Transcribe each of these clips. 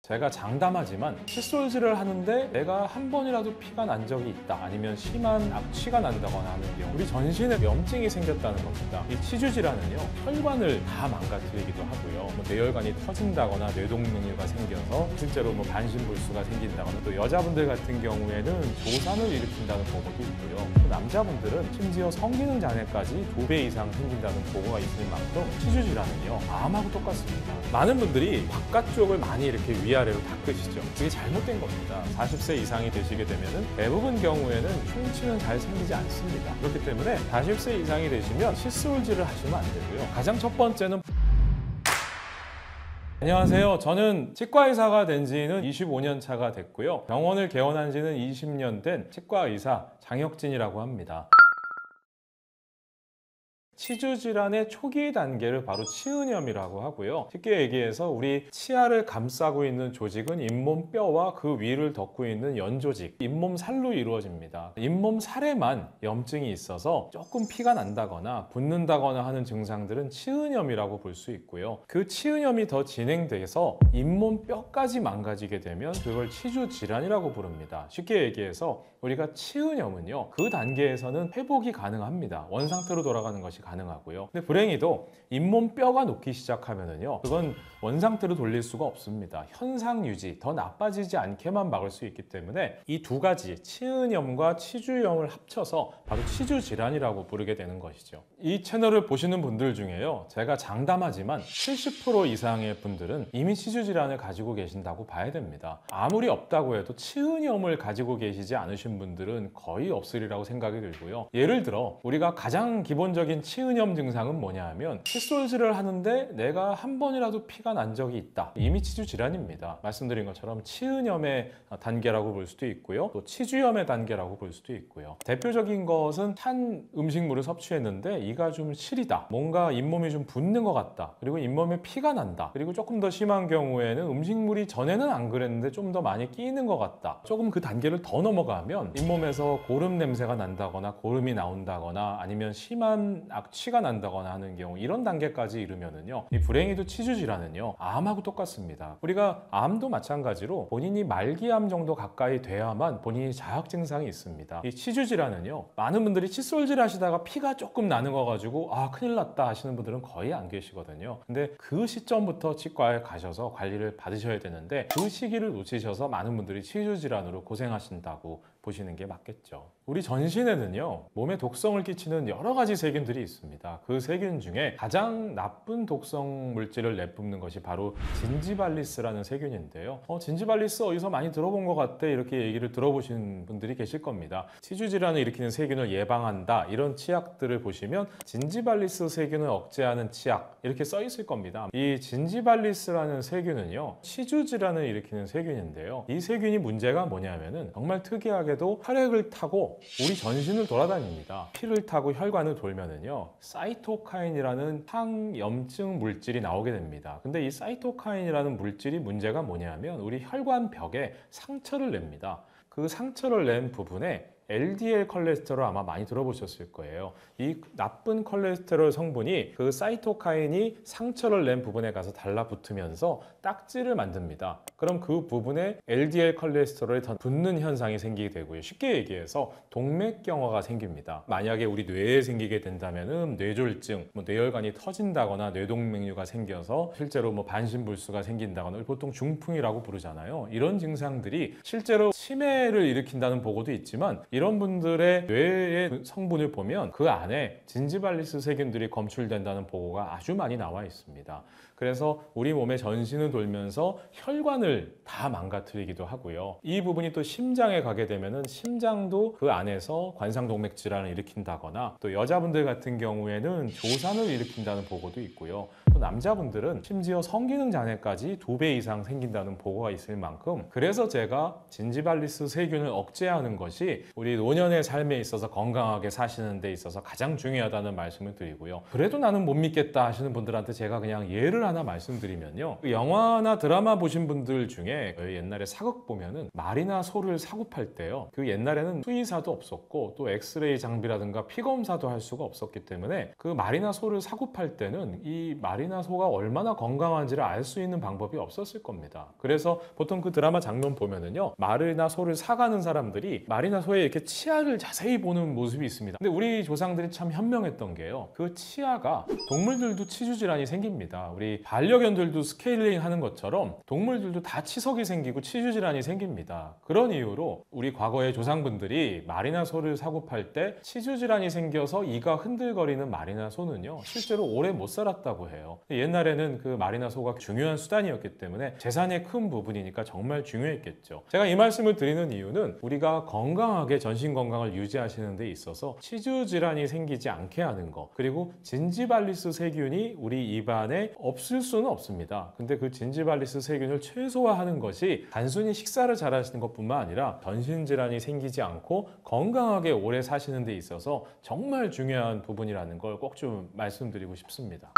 제가 장담하지만 칫솔질을 하는데 내가 한 번이라도 피가 난 적이 있다, 아니면 심한 악취가 난다거나 하는 경우 우리 전신에 염증이 생겼다는 겁니다. 이 치주 질환은요, 혈관을 다 망가뜨리기도 하고요, 뇌혈관이 터진다거나 뇌동맥류가 생겨서 실제로 반신불수가 생긴다거나, 또 여자분들 같은 경우에는 조산을 일으킨다는 보고도 있고요, 또 남자분들은 심지어 성기능 장애까지 2배 이상 생긴다는 보고가 있을 만큼 치주 질환은요, 암하고 똑같습니다. 많은 분들이 바깥쪽을 많이 이렇게 위아래로 닦으시죠. 그게 잘못된 겁니다. 40세 이상이 되시게 되면은 대부분 경우에는 흉층은 잘 생기지 않습니다. 그렇기 때문에 40세 이상이 되시면 칫솔질을 하시면 안 되고요. 가장 첫 번째는, 안녕하세요. 저는 치과의사가 된 지는 25년 차가 됐고요. 병원을 개원한 지는 20년 된 치과의사 장혁진이라고 합니다. 치주 질환의 초기 단계를 바로 치은염이라고 하고요. 쉽게 얘기해서 우리 치아를 감싸고 있는 조직은 잇몸뼈와 그 위를 덮고 있는 연조직, 잇몸살로 이루어집니다. 잇몸살에만 염증이 있어서 조금 피가 난다거나 붓는다거나 하는 증상들은 치은염이라고 볼 수 있고요. 그 치은염이 더 진행돼서 잇몸뼈까지 망가지게 되면 그걸 치주 질환이라고 부릅니다. 쉽게 얘기해서 우리가 치은염은요, 그 단계에서는 회복이 가능합니다. 원상태로 돌아가는 것이 가능하고요. 근데 불행히도 잇몸뼈가 녹기 시작하면은요, 그건 원상태로 돌릴 수가 없습니다. 현상 유지, 더 나빠지지 않게만 막을 수 있기 때문에 이 두 가지, 치은염과 치주염을 합쳐서 바로 치주 질환이라고 부르게 되는 것이죠. 이 채널을 보시는 분들 중에요, 제가 장담하지만 70% 이상의 분들은 이미 치주 질환을 가지고 계신다고 봐야 됩니다. 아무리 없다고 해도 치은염을 가지고 계시지 않으신 분들은 거의 없으리라고 생각이 들고요. 예를 들어 우리가 가장 기본적인 치은염 증상은 뭐냐 하면, 칫솔질을 하는데 내가 한 번이라도 피가 난 적이 있다, 이미 치주 질환입니다. 말씀드린 것처럼 치은염의 단계라고 볼 수도 있고요, 또 치주염의 단계라고 볼 수도 있고요. 대표적인 것은 탄 음식물을 섭취했는데 이가 좀 시리다, 뭔가 잇몸이 좀 붓는 것 같다, 그리고 잇몸에 피가 난다, 그리고 조금 더 심한 경우에는 음식물이 전에는 안 그랬는데 좀 더 많이 끼이는 것 같다, 조금 그 단계를 더 넘어가면 잇몸에서 고름 냄새가 난다거나 고름이 나온다거나 아니면 심한 악취가 난다거나 하는 경우, 이런 단계까지 이르면은요, 이 불행히도 치주 질환은요, 암하고 똑같습니다. 우리가 암도 마찬가지로 본인이 말기암 정도 가까이 돼야만 본인이 자학 증상이 있습니다. 이 치주 질환은요, 많은 분들이 칫솔질 하시다가 피가 조금 나는 거 가지고 큰일 났다 하시는 분들은 거의 안 계시거든요. 근데 그 시점부터 치과에 가셔서 관리를 받으셔야 되는데, 그 시기를 놓치셔서 많은 분들이 치주 질환으로 고생하신다고 보시는 게 맞겠죠. 우리 전신에는요, 몸에 독성을 끼치는 여러 가지 세균들이 있습니다. 그 세균 중에 가장 나쁜 독성 물질을 내뿜는 것이 바로 진지발리스라는 세균인데요. 진지발리스 어디서 많이 들어본 것 같아, 이렇게 얘기를 들어보신 분들이 계실 겁니다. 치주 질환을 일으키는 세균을 예방한다, 이런 치약들을 보시면 진지발리스 세균을 억제하는 치약, 이렇게 써 있을 겁니다. 이 진지발리스라는 세균은요, 치주 질환을 일으키는 세균인데요, 이 세균이 문제가 뭐냐면은 정말 특이하게도 혈액을 타고 우리 전신을 돌아다닙니다. 피를 타고 혈관을 돌면은요, 사이토카인이라는 항염증 물질이 나오게 됩니다. 근데 이 사이토카인이라는 물질이 문제가 뭐냐면 우리 혈관 벽에 상처를 냅니다. 그 상처를 낸 부분에 LDL 콜레스테롤 아마 많이 들어보셨을 거예요. 이 나쁜 콜레스테롤 성분이 그 사이토카인이 상처를 낸 부분에 가서 달라붙으면서 딱지를 만듭니다. 그럼 그 부분에 LDL 콜레스테롤이 더 붙는 현상이 생기게 되고요. 쉽게 얘기해서 동맥경화가 생깁니다. 만약에 우리 뇌에 생기게 된다면은 뇌졸중, 뇌혈관이 터진다거나 뇌동맥류가 생겨서 실제로 반신불수가 생긴다거나, 보통 중풍이라고 부르잖아요. 이런 증상들이 실제로 치매를 일으킨다는 보고도 있지만, 이런 분들의 뇌의 성분을 보면 그 안에 진지발리스 세균들이 검출된다는 보고가 아주 많이 나와 있습니다. 그래서 우리 몸의 전신을 돌면서 혈관을 다 망가뜨리기도 하고요. 이 부분이 또 심장에 가게 되면은 심장도 그 안에서 관상동맥 질환을 일으킨다거나, 또 여자분들 같은 경우에는 조산을 일으킨다는 보고도 있고요. 또 남자분들은 심지어 성기능 장애까지 2배 이상 생긴다는 보고가 있을 만큼, 그래서 제가 진지발리스 세균을 억제하는 것이 우리 노년의 삶에 있어서 건강하게 사시는 데 있어서 가장 중요하다는 말씀을 드리고요. 그래도 나는 못 믿겠다 하시는 분들한테 제가 그냥 예를 하나 말씀드리면요, 영화나 드라마 보신 분들 중에 옛날에 사극 보면은 말이나 소를 사급할 때요, 그 옛날에는 수의사도 없었고 또 엑스레이 장비라든가 피검사도 할 수가 없었기 때문에 그 말이나 소를 사급할 때는 이 말 말이나 소가 얼마나 건강한지를 알 수 있는 방법이 없었을 겁니다. 그래서 보통 그 드라마 장면 보면은요, 말이나 소를 사가는 사람들이 말이나 소의 이렇게 치아를 자세히 보는 모습이 있습니다. 근데 우리 조상들이 참 현명했던 게요, 그 치아가 동물들도 치주 질환이 생깁니다. 우리 반려견들도 스케일링 하는 것처럼 동물들도 다 치석이 생기고 치주 질환이 생깁니다. 그런 이유로 우리 과거의 조상분들이 말이나 소를 사고 팔 때 치주 질환이 생겨서 이가 흔들거리는 말이나 소는요, 실제로 오래 못 살았다고 해요. 옛날에는 그 말이나 소가 중요한 수단이었기 때문에 재산의 큰 부분이니까 정말 중요했겠죠. 제가 이 말씀을 드리는 이유는 우리가 건강하게 전신 건강을 유지하시는 데 있어서 치주 질환이 생기지 않게 하는 거, 그리고 진지발리스 세균이 우리 입안에 없을 수는 없습니다. 근데 그 진지발리스 세균을 최소화하는 것이 단순히 식사를 잘 하시는 것뿐만 아니라 전신 질환이 생기지 않고 건강하게 오래 사시는 데 있어서 정말 중요한 부분이라는 걸 꼭 좀 말씀드리고 싶습니다.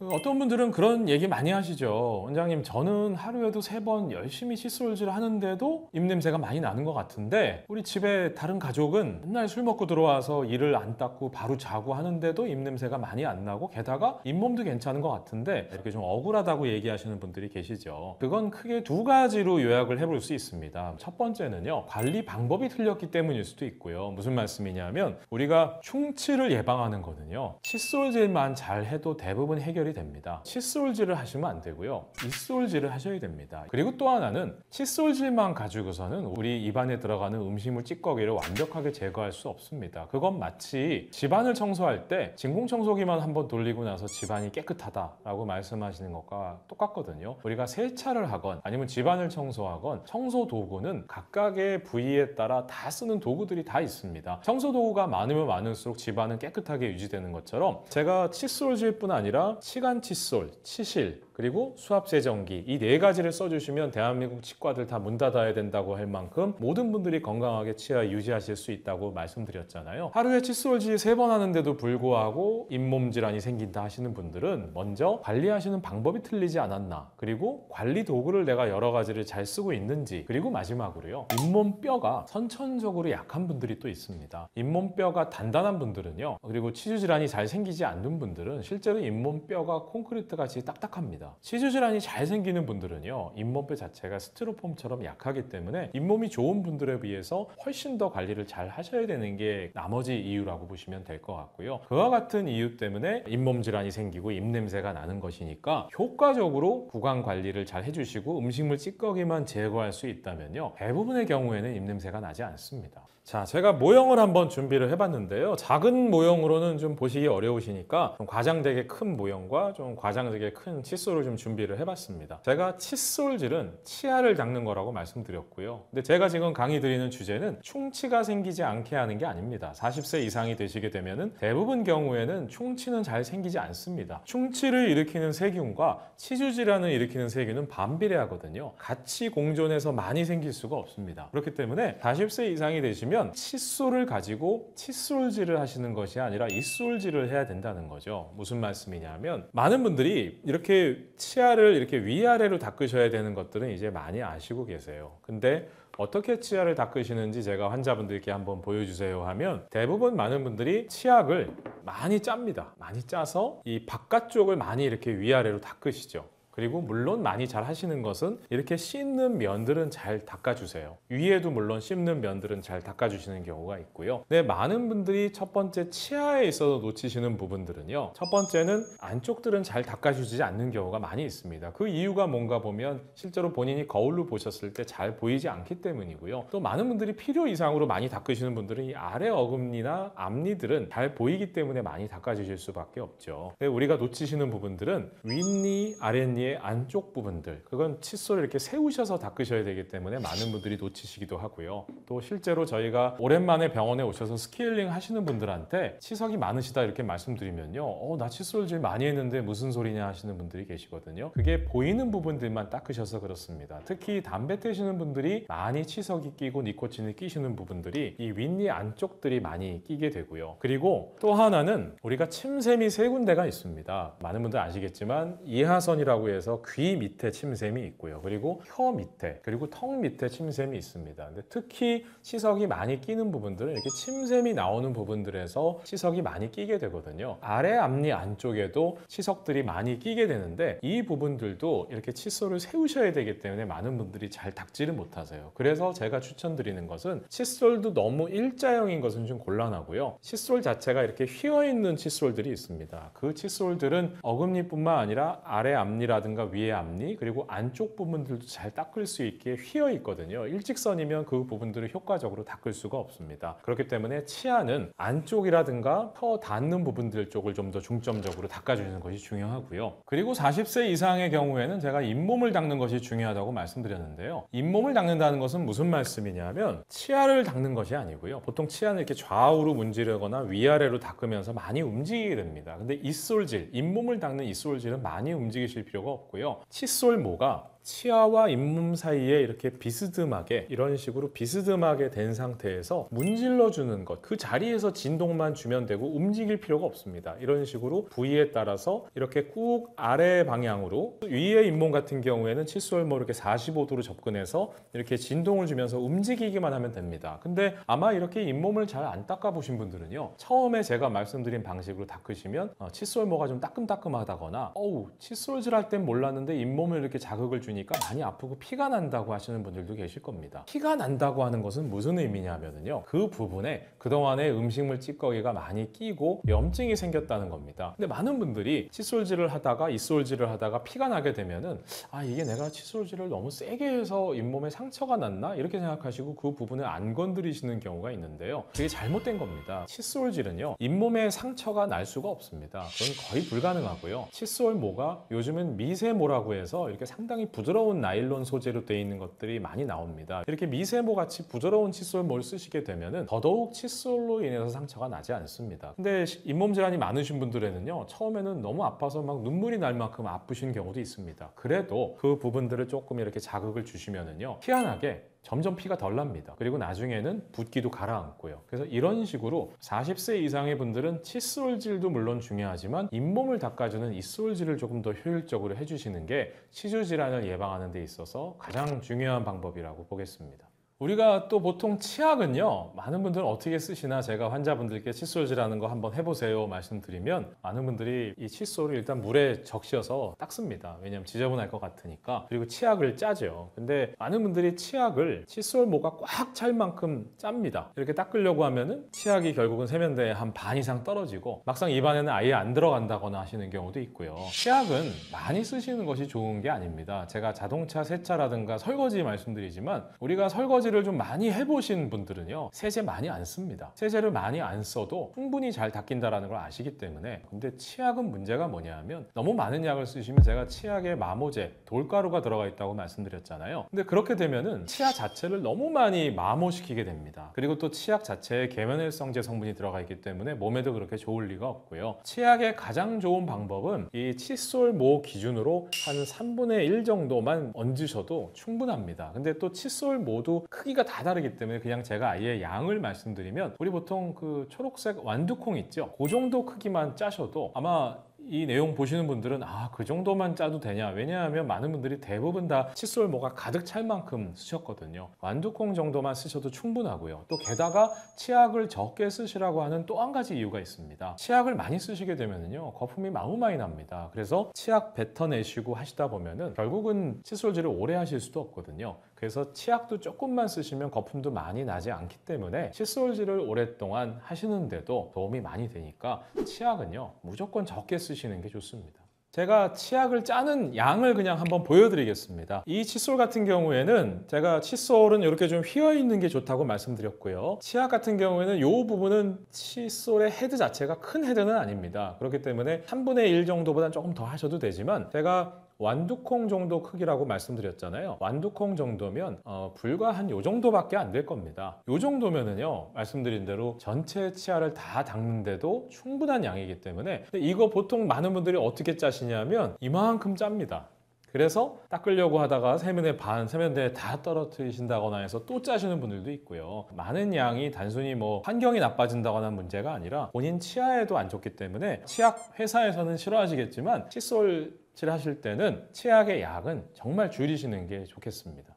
어떤 분들은 그런 얘기 많이 하시죠. 원장님, 저는 하루에도 3번 열심히 칫솔질 하는데도 입냄새가 많이 나는 것 같은데 우리 집에 다른 가족은 맨날 술 먹고 들어와서 이를 안 닦고 바로 자고 하는데도 입냄새가 많이 안 나고 게다가 잇몸도 괜찮은 것 같은데, 이렇게 좀 억울하다고 얘기하시는 분들이 계시죠. 그건 크게 2가지로 요약을 해볼 수 있습니다. 첫 번째는요, 관리 방법이 틀렸기 때문일 수도 있고요. 무슨 말씀이냐면, 우리가 충치를 예방하는 거는요, 칫솔질만 잘 해도 대부분 해결이 됩니다. 칫솔질을 하시면 안 되고요, 입솔질을 하셔야 됩니다. 그리고 또 하나는 칫솔질만 가지고서는 우리 입안에 들어가는 음식물 찌꺼기를 완벽하게 제거할 수 없습니다. 그건 마치 집안을 청소할 때 진공청소기만 한번 돌리고 나서 집안이 깨끗하다라고 말씀하시는 것과 똑같거든요. 우리가 세차를 하건 아니면 집안을 청소하건 청소 도구는 각각의 부위에 따라 다 쓰는 도구들이 다 있습니다. 청소 도구가 많으면 많을수록 집안은 깨끗하게 유지되는 것처럼, 제가 칫솔질뿐 아니라 치간 칫솔, 치실, 그리고 수압세정기, 이 4가지를 써주시면 대한민국 치과들 다 문 닫아야 된다고 할 만큼 모든 분들이 건강하게 치아 유지하실 수 있다고 말씀드렸잖아요. 하루에 칫솔질 3번 하는데도 불구하고 잇몸 질환이 생긴다 하시는 분들은 먼저 관리하시는 방법이 틀리지 않았나, 그리고 관리 도구를 내가 여러 가지를 잘 쓰고 있는지, 그리고 마지막으로요, 잇몸뼈가 선천적으로 약한 분들이 또 있습니다. 잇몸뼈가 단단한 분들은요, 그리고 치주 질환이 잘 생기지 않는 분들은 실제로 잇몸뼈가 콘크리트 같이 딱딱합니다. 치주 질환이 잘 생기는 분들은요, 잇몸뼈 자체가 스티로폼처럼 약하기 때문에 잇몸이 좋은 분들에 비해서 훨씬 더 관리를 잘 하셔야 되는 게 나머지 이유라고 보시면 될 것 같고요. 그와 같은 이유 때문에 잇몸 질환이 생기고 입냄새가 나는 것이니까 효과적으로 구강 관리를 잘 해주시고 음식물 찌꺼기만 제거할 수 있다면요, 대부분의 경우에는 입냄새가 나지 않습니다. 자, 제가 모형을 한번 준비를 해봤는데요. 작은 모형으로는 좀 보시기 어려우시니까 좀 과장되게 큰 모형과 좀 과장되게 큰 칫솔을 좀 준비를 해봤습니다. 제가 칫솔질은 치아를 닦는 거라고 말씀드렸고요. 근데 제가 지금 강의 드리는 주제는 충치가 생기지 않게 하는 게 아닙니다. 40세 이상이 되시게 되면은 대부분 경우에는 충치는 잘 생기지 않습니다. 충치를 일으키는 세균과 치주 질환을 일으키는 세균은 반비례하거든요. 같이 공존해서 많이 생길 수가 없습니다. 그렇기 때문에 40세 이상이 되시면 칫솔을 가지고 칫솔질을 하시는 것이 아니라 입솔질을 해야 된다는 거죠. 무슨 말씀이냐면, 많은 분들이 이렇게 치아를 이렇게 위아래로 닦으셔야 되는 것들은 이제 많이 아시고 계세요. 근데 어떻게 치아를 닦으시는지 제가 환자분들께 한번 보여주세요 하면, 대부분 많은 분들이 치약을 많이 짭니다. 많이 짜서 이 바깥쪽을 많이 이렇게 위아래로 닦으시죠. 그리고 물론 많이 잘 하시는 것은 이렇게 씻는 면들은 잘 닦아주세요. 위에도 물론 씹는 면들은 잘 닦아주시는 경우가 있고요. 근데 많은 분들이 첫 번째 치아에 있어서 놓치시는 부분들은요, 첫 번째는 안쪽들은 잘 닦아주지 않는 경우가 많이 있습니다. 그 이유가 뭔가 보면 실제로 본인이 거울로 보셨을 때 잘 보이지 않기 때문이고요. 또 많은 분들이 필요 이상으로 많이 닦으시는 분들은 이 아래 어금니나 앞니들은 잘 보이기 때문에 많이 닦아주실 수밖에 없죠. 근데 우리가 놓치시는 부분들은 윗니, 아랫니 안쪽 부분들, 그건 칫솔을 이렇게 세우셔서 닦으셔야 되기 때문에 많은 분들이 놓치시기도 하고요. 또 실제로 저희가 오랜만에 병원에 오셔서 스케일링 하시는 분들한테 치석이 많으시다 이렇게 말씀드리면요, 나 칫솔질 많이 했는데 무슨 소리냐 하시는 분들이 계시거든요. 그게 보이는 부분들만 닦으셔서 그렇습니다. 특히 담배 태시는 분들이 많이 치석이 끼고 니코틴이 끼시는 부분들이 이 윗니 안쪽들이 많이 끼게 되고요. 그리고 또 하나는 우리가 침샘이 3군데가 있습니다. 많은 분들 아시겠지만 이하선이라고 해서 상태에서 귀 밑에 침샘이 있고요. 그리고 혀 밑에, 그리고 턱 밑에 침샘이 있습니다. 근데 특히 치석이 많이 끼는 부분들은 이렇게 침샘이 나오는 부분들에서 치석이 많이 끼게 되거든요. 아래 앞니 안쪽에도 치석들이 많이 끼게 되는데 이 부분들도 이렇게 칫솔을 세우셔야 되기 때문에 많은 분들이 잘 닦지를 못하세요. 그래서 제가 추천드리는 것은 칫솔도 너무 일자형인 것은 좀 곤란하고요. 칫솔 자체가 이렇게 휘어있는 칫솔들이 있습니다. 그 칫솔들은 어금니뿐만 아니라 아래 앞니라든가 위에 앞니 그리고 안쪽 부분들도 잘 닦을 수 있게 휘어 있거든요. 일직선이면 그 부분들을 효과적으로 닦을 수가 없습니다. 그렇기 때문에 치아는 안쪽이라든가 혀 닿는 부분들 쪽을 좀 더 중점적으로 닦아주는 것이 중요하고요. 그리고 40세 이상의 경우에는 제가 잇몸을 닦는 것이 중요하다고 말씀드렸는데요. 잇몸을 닦는다는 것은 무슨 말씀이냐면 치아를 닦는 것이 아니고요. 보통 치아는 이렇게 좌우로 문지르거나 위아래로 닦으면서 많이 움직이게 됩니다. 근데 잇솔질, 잇몸을 닦는 잇솔질은 많이 움직이실 필요가 없고요. 칫솔모가 치아와 잇몸 사이에 이렇게 비스듬하게 이런 식으로 비스듬하게 된 상태에서 문질러 주는 것, 그 자리에서 진동만 주면 되고 움직일 필요가 없습니다. 이런 식으로 부위에 따라서 이렇게 꾹 아래 방향으로, 위의 잇몸 같은 경우에는 칫솔모 이렇게 45도로 접근해서 이렇게 진동을 주면서 움직이기만 하면 됩니다. 근데 아마 이렇게 잇몸을 잘 안 닦아 보신 분들은요, 처음에 제가 말씀드린 방식으로 닦으시면 칫솔모가 좀 따끔따끔하다거나 칫솔질 할 땐 몰랐는데 잇몸을 이렇게 자극을 주니까 많이 아프고 피가 난다고 하시는 분들도 계실 겁니다. 피가 난다고 하는 것은 무슨 의미냐면요, 그 부분에 그동안에 음식물 찌꺼기가 많이 끼고 염증이 생겼다는 겁니다. 근데 많은 분들이 칫솔질을 하다가 잇솔질을 하다가 피가 나게 되면은 이게 내가 칫솔질을 너무 세게 해서 잇몸에 상처가 났나? 이렇게 생각하시고 그 부분을 안 건드리시는 경우가 있는데요. 그게 잘못된 겁니다. 칫솔질은요, 잇몸에 상처가 날 수가 없습니다. 그건 거의 불가능하고요. 칫솔모가 요즘은 미세모라고 해서 이렇게 상당히 부드러운 나일론 소재로 되어 있는 것들이 많이 나옵니다. 이렇게 미세모 같이 부드러운 칫솔모를 쓰시게 되면은 더더욱 칫솔로 인해서 상처가 나지 않습니다. 근데 잇몸 질환이 많으신 분들에는요, 처음에는 너무 아파서 막 눈물이 날 만큼 아프신 경우도 있습니다. 그래도 그 부분들을 조금 이렇게 자극을 주시면은요, 희한하게 점점 피가 덜 납니다. 그리고 나중에는 붓기도 가라앉고요. 그래서 이런 식으로 40세 이상의 분들은 칫솔질도 물론 중요하지만 잇몸을 닦아주는 잇솔질을 조금 더 효율적으로 해주시는 게 치주 질환을 예방하는 데 있어서 가장 중요한 방법이라고 보겠습니다. 우리가 또 보통 치약은요, 많은 분들은 어떻게 쓰시나, 제가 환자분들께 칫솔질하는 거 한번 해보세요 말씀드리면 많은 분들이 이 칫솔을 일단 물에 적셔서 닦습니다. 왜냐면 지저분할 것 같으니까. 그리고 치약을 짜죠. 근데 많은 분들이 치약을 칫솔모가 꽉 찰 만큼 짭니다. 이렇게 닦으려고 하면은 치약이 결국은 세면대에 한 반 이상 떨어지고 막상 입안에는 아예 안 들어간다거나 하시는 경우도 있고요. 치약은 많이 쓰시는 것이 좋은 게 아닙니다. 제가 자동차 세차라든가 설거지 말씀드리지만, 우리가 설거지 를 좀 많이 해보신 분들은요, 세제 많이 안 씁니다. 세제를 많이 안 써도 충분히 잘 닦인다는 걸 아시기 때문에. 근데 치약은 문제가 뭐냐면, 너무 많은 약을 쓰시면, 제가 치약에 마모제, 돌가루가 들어가 있다고 말씀드렸잖아요. 근데 그렇게 되면은 치아 자체를 너무 많이 마모시키게 됩니다. 그리고 또 치약 자체에 계면활성제 성분이 들어가 있기 때문에 몸에도 그렇게 좋을 리가 없고요. 치약의 가장 좋은 방법은 이 칫솔모 기준으로 한 3분의 1 정도만 얹으셔도 충분합니다. 근데 또 칫솔모도 크기가 다 다르기 때문에 그냥 제가 아예 양을 말씀드리면, 우리 보통 그 초록색 완두콩 있죠? 그 정도 크기만 짜셔도 아마 이 내용 보시는 분들은 그 정도만 짜도 되냐? 왜냐하면 많은 분들이 대부분 다 칫솔모가 가득 찰 만큼 쓰셨거든요. 완두콩 정도만 쓰셔도 충분하고요. 또 게다가 치약을 적게 쓰시라고 하는 또 한 가지 이유가 있습니다. 치약을 많이 쓰시게 되면요, 거품이 너무 많이 납니다. 그래서 치약 뱉어내시고 하시다 보면은 결국은 칫솔질을 오래 하실 수도 없거든요. 그래서 치약도 조금만 쓰시면 거품도 많이 나지 않기 때문에 칫솔질을 오랫동안 하시는데도 도움이 많이 되니까 치약은요, 무조건 적게 쓰시는 게 좋습니다. 제가 치약을 짜는 양을 그냥 한번 보여드리겠습니다. 이 칫솔 같은 경우에는 제가 칫솔은 이렇게 좀 휘어 있는 게 좋다고 말씀드렸고요. 치약 같은 경우에는 이 부분은 칫솔의 헤드 자체가 큰 헤드는 아닙니다. 그렇기 때문에 3분의 1 정도보다는 조금 더 하셔도 되지만, 제가 완두콩 정도 크기라고 말씀드렸잖아요. 완두콩 정도면 불과 한 요 정도밖에 안 될 겁니다. 요 정도면은요, 말씀드린 대로 전체 치아를 다 닦는데도 충분한 양이기 때문에. 근데 이거 보통 많은 분들이 어떻게 짜시냐면 이만큼 짭니다. 그래서 닦으려고 하다가 세면대에 다 떨어뜨리신다거나 해서 또 짜시는 분들도 있고요. 많은 양이 단순히 뭐 환경이 나빠진다거나 하는 문제가 아니라 본인 치아에도 안 좋기 때문에 치약 회사에서는 싫어하시겠지만 칫솔질 하실 때는 치약의 양은 정말 줄이시는 게 좋겠습니다.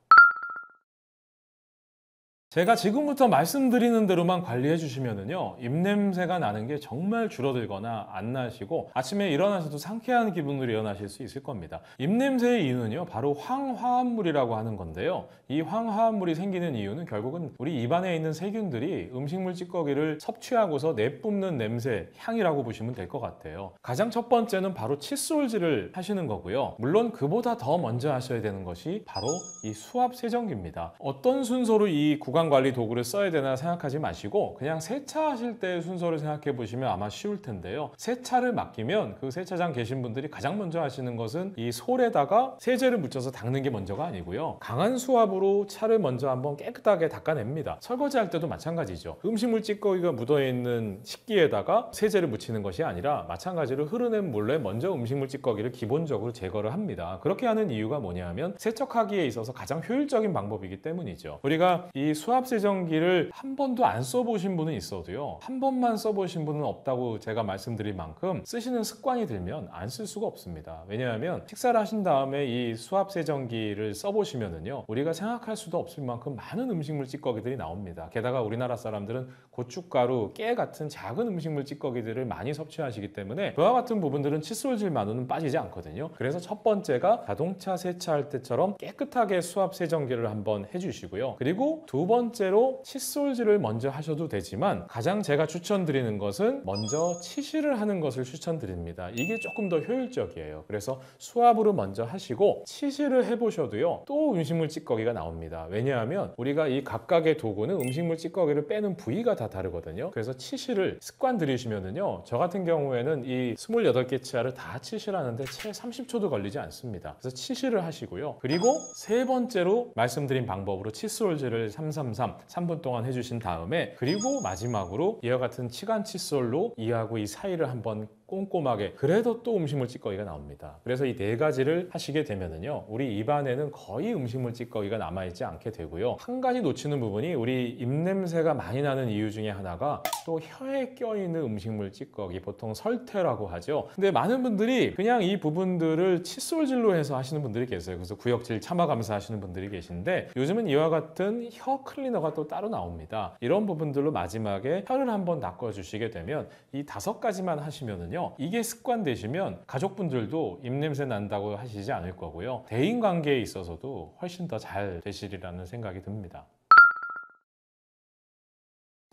제가 지금부터 말씀드리는 대로만 관리해 주시면은요, 입냄새가 나는 게 정말 줄어들거나 안 나시고 아침에 일어나셔도 상쾌한 기분으로 일어나실 수 있을 겁니다. 입냄새의 이유는요, 바로 황화합물이라고 하는 건데요. 이 황화합물이 생기는 이유는 결국은 우리 입안에 있는 세균들이 음식물 찌꺼기를 섭취하고서 내뿜는 냄새, 향이라고 보시면 될 것 같아요. 가장 첫 번째는 바로 칫솔질을 하시는 거고요. 물론 그보다 더 먼저 하셔야 되는 것이 바로 이 수압 세정기입니다. 어떤 순서로 이 관리 도구를 써야 되나 생각하지 마시고 그냥 세차하실 때 순서를 생각해 보시면 아마 쉬울 텐데요. 세차를 맡기면 그 세차장 계신 분들이 가장 먼저 하시는 것은 이 솔에다가 세제를 묻혀서 닦는 게 먼저가 아니고요. 강한 수압으로 차를 먼저 한번 깨끗하게 닦아냅니다. 설거지할 때도 마찬가지죠. 음식물 찌꺼기가 묻어있는 식기에다가 세제를 묻히는 것이 아니라 마찬가지로 흐르는 물에 먼저 음식물 찌꺼기를 기본적으로 제거를 합니다. 그렇게 하는 이유가 뭐냐면 세척하기에 있어서 가장 효율적인 방법이기 때문이죠. 우리가 이 수압 세정기를 한 번도 안 써보신 분은 있어도요, 한 번만 써보신 분은 없다고 제가 말씀드릴 만큼 쓰시는 습관이 들면 안 쓸 수가 없습니다. 왜냐하면 식사를 하신 다음에 이 수압 세정기를 써보시면은요, 우리가 생각할 수도 없을 만큼 많은 음식물 찌꺼기들이 나옵니다. 게다가 우리나라 사람들은 고춧가루, 깨 같은 작은 음식물 찌꺼기들을 많이 섭취하시기 때문에 그와 같은 부분들은 칫솔질만으로는 빠지지 않거든요. 그래서 첫 번째가 자동차 세차할 때처럼 깨끗하게 수압 세정기를 한번 해주시고요. 그리고 두 번째로 칫솔질을 먼저 하셔도 되지만 가장 제가 추천드리는 것은 먼저 치실을 하는 것을 추천드립니다. 이게 조금 더 효율적이에요. 그래서 수압으로 먼저 하시고 치실을 해보셔도요, 또 음식물 찌꺼기가 나옵니다. 왜냐하면 우리가 이 각각의 도구는 음식물 찌꺼기를 빼는 부위가 다 다르거든요. 그래서 치실을 습관 들이시면은요, 저 같은 경우에는 이 28개 치아를 다 치실하는데 채 30초도 걸리지 않습니다. 그래서 치실을 하시고요. 그리고 세 번째로 말씀드린 방법으로 칫솔질을 3분 동안 해주신 다음에, 그리고 마지막으로 이와 같은 치간 칫솔로 이하고 이 사이를 한번 꼼꼼하게, 그래도 또 음식물 찌꺼기가 나옵니다. 그래서 이 네 가지를 하시게 되면은요, 우리 입안에는 거의 음식물 찌꺼기가 남아있지 않게 되고요. 한 가지 놓치는 부분이 우리 입냄새가 많이 나는 이유 중에 하나가 또 혀에 껴있는 음식물 찌꺼기, 보통 설태라고 하죠. 근데 많은 분들이 그냥 이 부분들을 칫솔질로 해서 하시는 분들이 계세요. 그래서 구역질 참아 감사하시는 분들이 계신데, 요즘은 이와 같은 혀 클리너가 또 따로 나옵니다. 이런 부분들로 마지막에 혀를 한번 닦아주시게 되면 이 5가지만 하시면은요, 이게 습관 되시면 가족분들도 입냄새 난다고 하시지 않을 거고요. 대인관계에 있어서도 훨씬 더 잘 되시리라는 생각이 듭니다.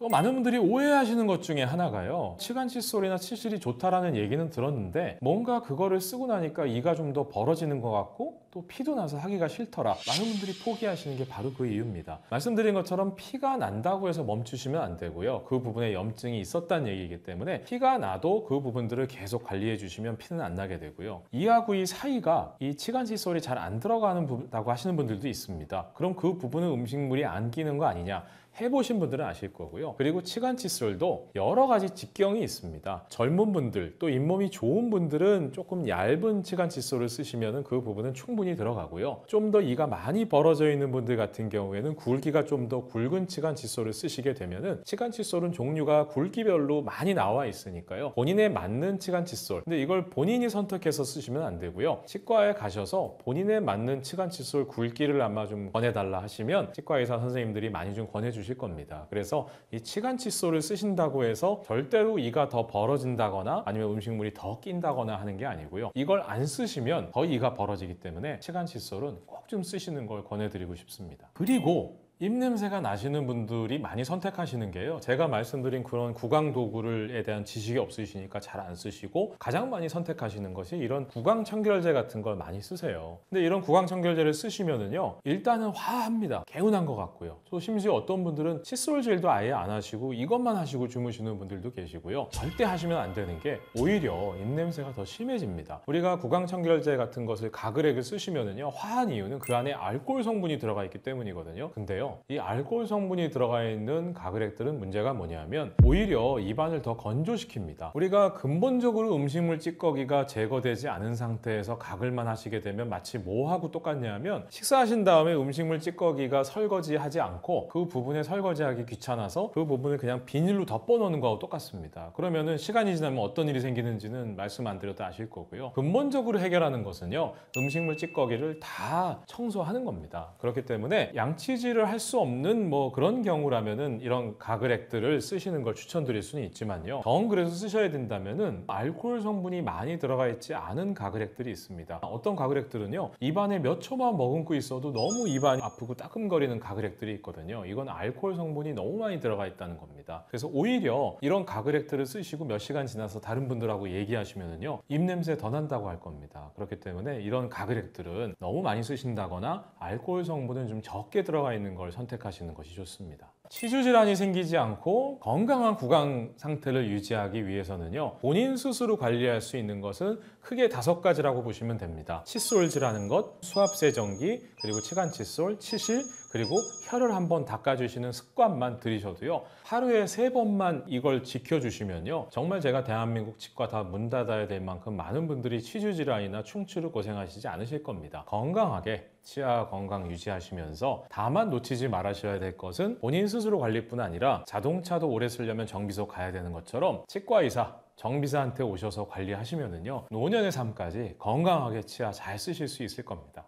또 많은 분들이 오해하시는 것 중에 하나가요, 치간 칫솔이나 치실이 좋다라는 얘기는 들었는데 뭔가 그거를 쓰고 나니까 이가 좀 더 벌어지는 것 같고 또 피도 나서 하기가 싫더라, 많은 분들이 포기하시는 게 바로 그 이유입니다. 말씀드린 것처럼 피가 난다고 해서 멈추시면 안 되고요. 그 부분에 염증이 있었다는 얘기이기 때문에 피가 나도 그 부분들을 계속 관리해 주시면 피는 안 나게 되고요. 이하고 이 사이가 이 치간 칫솔이 잘 안 들어가는 부분이라고 하시는 분들도 있습니다. 그럼 그 부분은 음식물이 안 끼는 거 아니냐, 해보신 분들은 아실 거고요. 그리고 치간 칫솔도 여러 가지 직경이 있습니다. 젊은 분들, 또 잇몸이 좋은 분들은 조금 얇은 치간 칫솔을 쓰시면 그 부분은 충분히 들어가고요. 좀 더 이가 많이 벌어져 있는 분들 같은 경우에는 굵기가 좀 더 굵은 치간 칫솔을 쓰시게 되면은, 치간 칫솔은 종류가 굵기별로 많이 나와 있으니까요, 본인에 맞는 치간 칫솔, 근데 이걸 본인이 선택해서 쓰시면 안 되고요. 치과에 가셔서 본인에 맞는 치간 칫솔 굵기를 아마 좀 권해달라 하시면 치과 의사 선생님들이 많이 좀 권해주실 겁니다. 그래서 이 치간 칫솔을 쓰신다고 해서 절대로 이가 더 벌어진다거나 아니면 음식물이 더 낀다거나 하는 게 아니고요. 이걸 안 쓰시면 더 이가 벌어지기 때문에 치간 칫솔은 꼭 좀 쓰시는 걸 권해드리고 싶습니다. 그리고 입냄새가 나시는 분들이 많이 선택하시는 게요, 제가 말씀드린 그런 구강 도구에 대한 지식이 없으시니까 잘 안 쓰시고 가장 많이 선택하시는 것이 이런 구강 청결제 같은 걸 많이 쓰세요. 근데 이런 구강 청결제를 쓰시면은요, 일단은 화합니다. 개운한 것 같고요. 또 심지어 어떤 분들은 칫솔질도 아예 안 하시고 이것만 하시고 주무시는 분들도 계시고요. 절대 하시면 안 되는 게 오히려 입냄새가 더 심해집니다. 우리가 구강 청결제 같은 것을 가글액을 쓰시면은요, 화한 이유는 그 안에 알코올 성분이 들어가 있기 때문이거든요. 근데요, 있는데요. 이 알코올 성분이 들어가 있는 가글액들은 문제가 뭐냐면 오히려 입안을 더 건조시킵니다. 우리가 근본적으로 음식물 찌꺼기가 제거되지 않은 상태에서 가글만 하시게 되면 마치 뭐하고 똑같냐면 식사하신 다음에 음식물 찌꺼기가 설거지하지 않고 그 부분에 설거지하기 귀찮아서 그 부분을 그냥 비닐로 덮어놓는 거하고 똑같습니다. 그러면은 시간이 지나면 어떤 일이 생기는지는 말씀 안 드려도 아실 거고요. 근본적으로 해결하는 것은요, 음식물 찌꺼기를 다 청소하는 겁니다. 그렇기 때문에 양치질을 할 수 없는 뭐 그런 경우라면은 이런 가글액들을 쓰시는 걸 추천드릴 수는 있지만요, 정 그래서 쓰셔야 된다면은 알코올 성분이 많이 들어가 있지 않은 가글액들이 있습니다. 어떤 가글액들은요, 입안에 몇 초만 머금고 있어도 너무 입안이 아프고 따끔거리는 가글액들이 있거든요. 이건 알코올 성분이 너무 많이 들어가 있다는 겁니다. 그래서 오히려 이런 가글액들을 쓰시고 몇 시간 지나서 다른 분들하고 얘기하시면은요, 입냄새 더 난다고 할 겁니다. 그렇기 때문에 이런 가글액들은 너무 많이 쓰신다거나 알코올 성분은 좀 적게 들어가 있는 걸 선택하시는 것이 좋습니다. 치주 질환이 생기지 않고 건강한 구강 상태를 유지하기 위해서는요, 본인 스스로 관리할 수 있는 것은 크게 5가지라고 보시면 됩니다. 칫솔질하는 것, 수압세정기, 그리고 치간 칫솔, 치실, 그리고 혀를 한번 닦아주시는 습관만 들이셔도요, 하루에 3번만 이걸 지켜주시면요, 정말 제가 대한민국 치과 다 문 닫아야 될 만큼 많은 분들이 치주 질환이나 충치로 고생하시지 않으실 겁니다. 건강하게 치아 건강 유지하시면서 다만 놓치지 말으셔야 될 것은 본인 스스로 관리뿐 아니라 자동차도 오래 쓰려면 정비소 가야 되는 것처럼 치과 의사, 정비사한테 오셔서 관리하시면은요, 노년의 삶까지 건강하게 치아 잘 쓰실 수 있을 겁니다.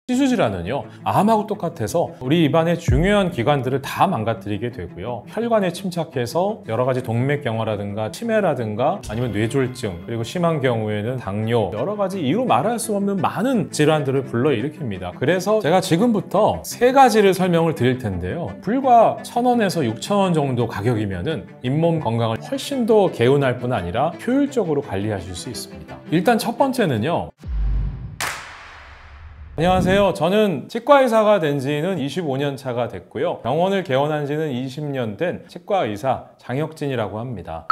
치주 질환은요, 암하고 똑같아서 우리 입안의 중요한 기관들을 다 망가뜨리게 되고요, 혈관에 침착해서 여러 가지 동맥경화라든가 치매라든가 아니면 뇌졸중, 그리고 심한 경우에는 당뇨, 여러 가지 이루 말할 수 없는 많은 질환들을 불러일으킵니다. 그래서 제가 지금부터 3가지를 설명을 드릴 텐데요, 불과 1,000원에서 6,000원 정도 가격이면은 잇몸 건강을 훨씬 더 개운할 뿐 아니라 효율적으로 관리하실 수 있습니다. 일단 첫 번째는요, 안녕하세요. 저는 치과의사가 된 지는 25년 차가 됐고요, 병원을 개원한 지는 20년 된 치과의사 장혁진이라고 합니다.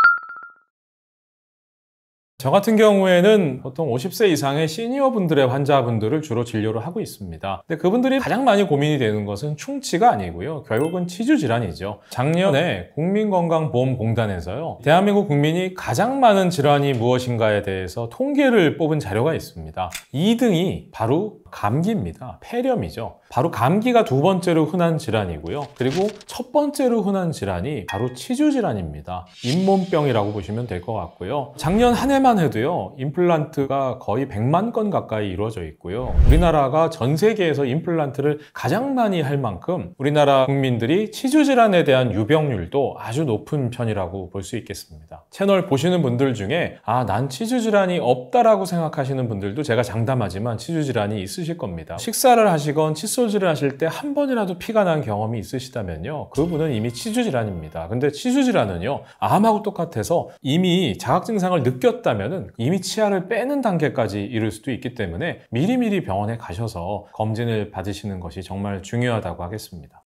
저 같은 경우에는 보통 50세 이상의 시니어 분들의 환자분들을 주로 진료를 하고 있습니다. 근데 그분들이 가장 많이 고민이 되는 것은 충치가 아니고요, 결국은 치주 질환이죠. 작년에 국민건강보험공단에서요, 대한민국 국민이 가장 많은 질환이 무엇인가에 대해서 통계를 뽑은 자료가 있습니다. 2등이 바로 감기입니다. 폐렴이죠. 바로 감기가 2번째로 흔한 질환이고요, 그리고 첫 번째로 흔한 질환이 바로 치주 질환입니다. 잇몸병이라고 보시면 될 것 같고요. 작년 한 해만 해도요, 임플란트가 거의 100만 건 가까이 이루어져 있고요, 우리나라가 전 세계에서 임플란트를 가장 많이 할 만큼 우리나라 국민들이 치주 질환에 대한 유병률도 아주 높은 편이라고 볼 수 있겠습니다. 채널 보시는 분들 중에 난 치주 질환이 없다라고 생각하시는 분들도 제가 장담하지만 치주 질환이 있으실 겁니다. 식사를 하시건 칫솔질을 하실 때 한 번이라도 피가 난 경험이 있으시다면요, 그분은 이미 치주 질환입니다. 근데 치주 질환은요, 암하고 똑같아서 이미 자각 증상을 느꼈다면은 이미 치아를 빼는 단계까지 이를 수도 있기 때문에 미리미리 병원에 가셔서 검진을 받으시는 것이 정말 중요하다고 하겠습니다.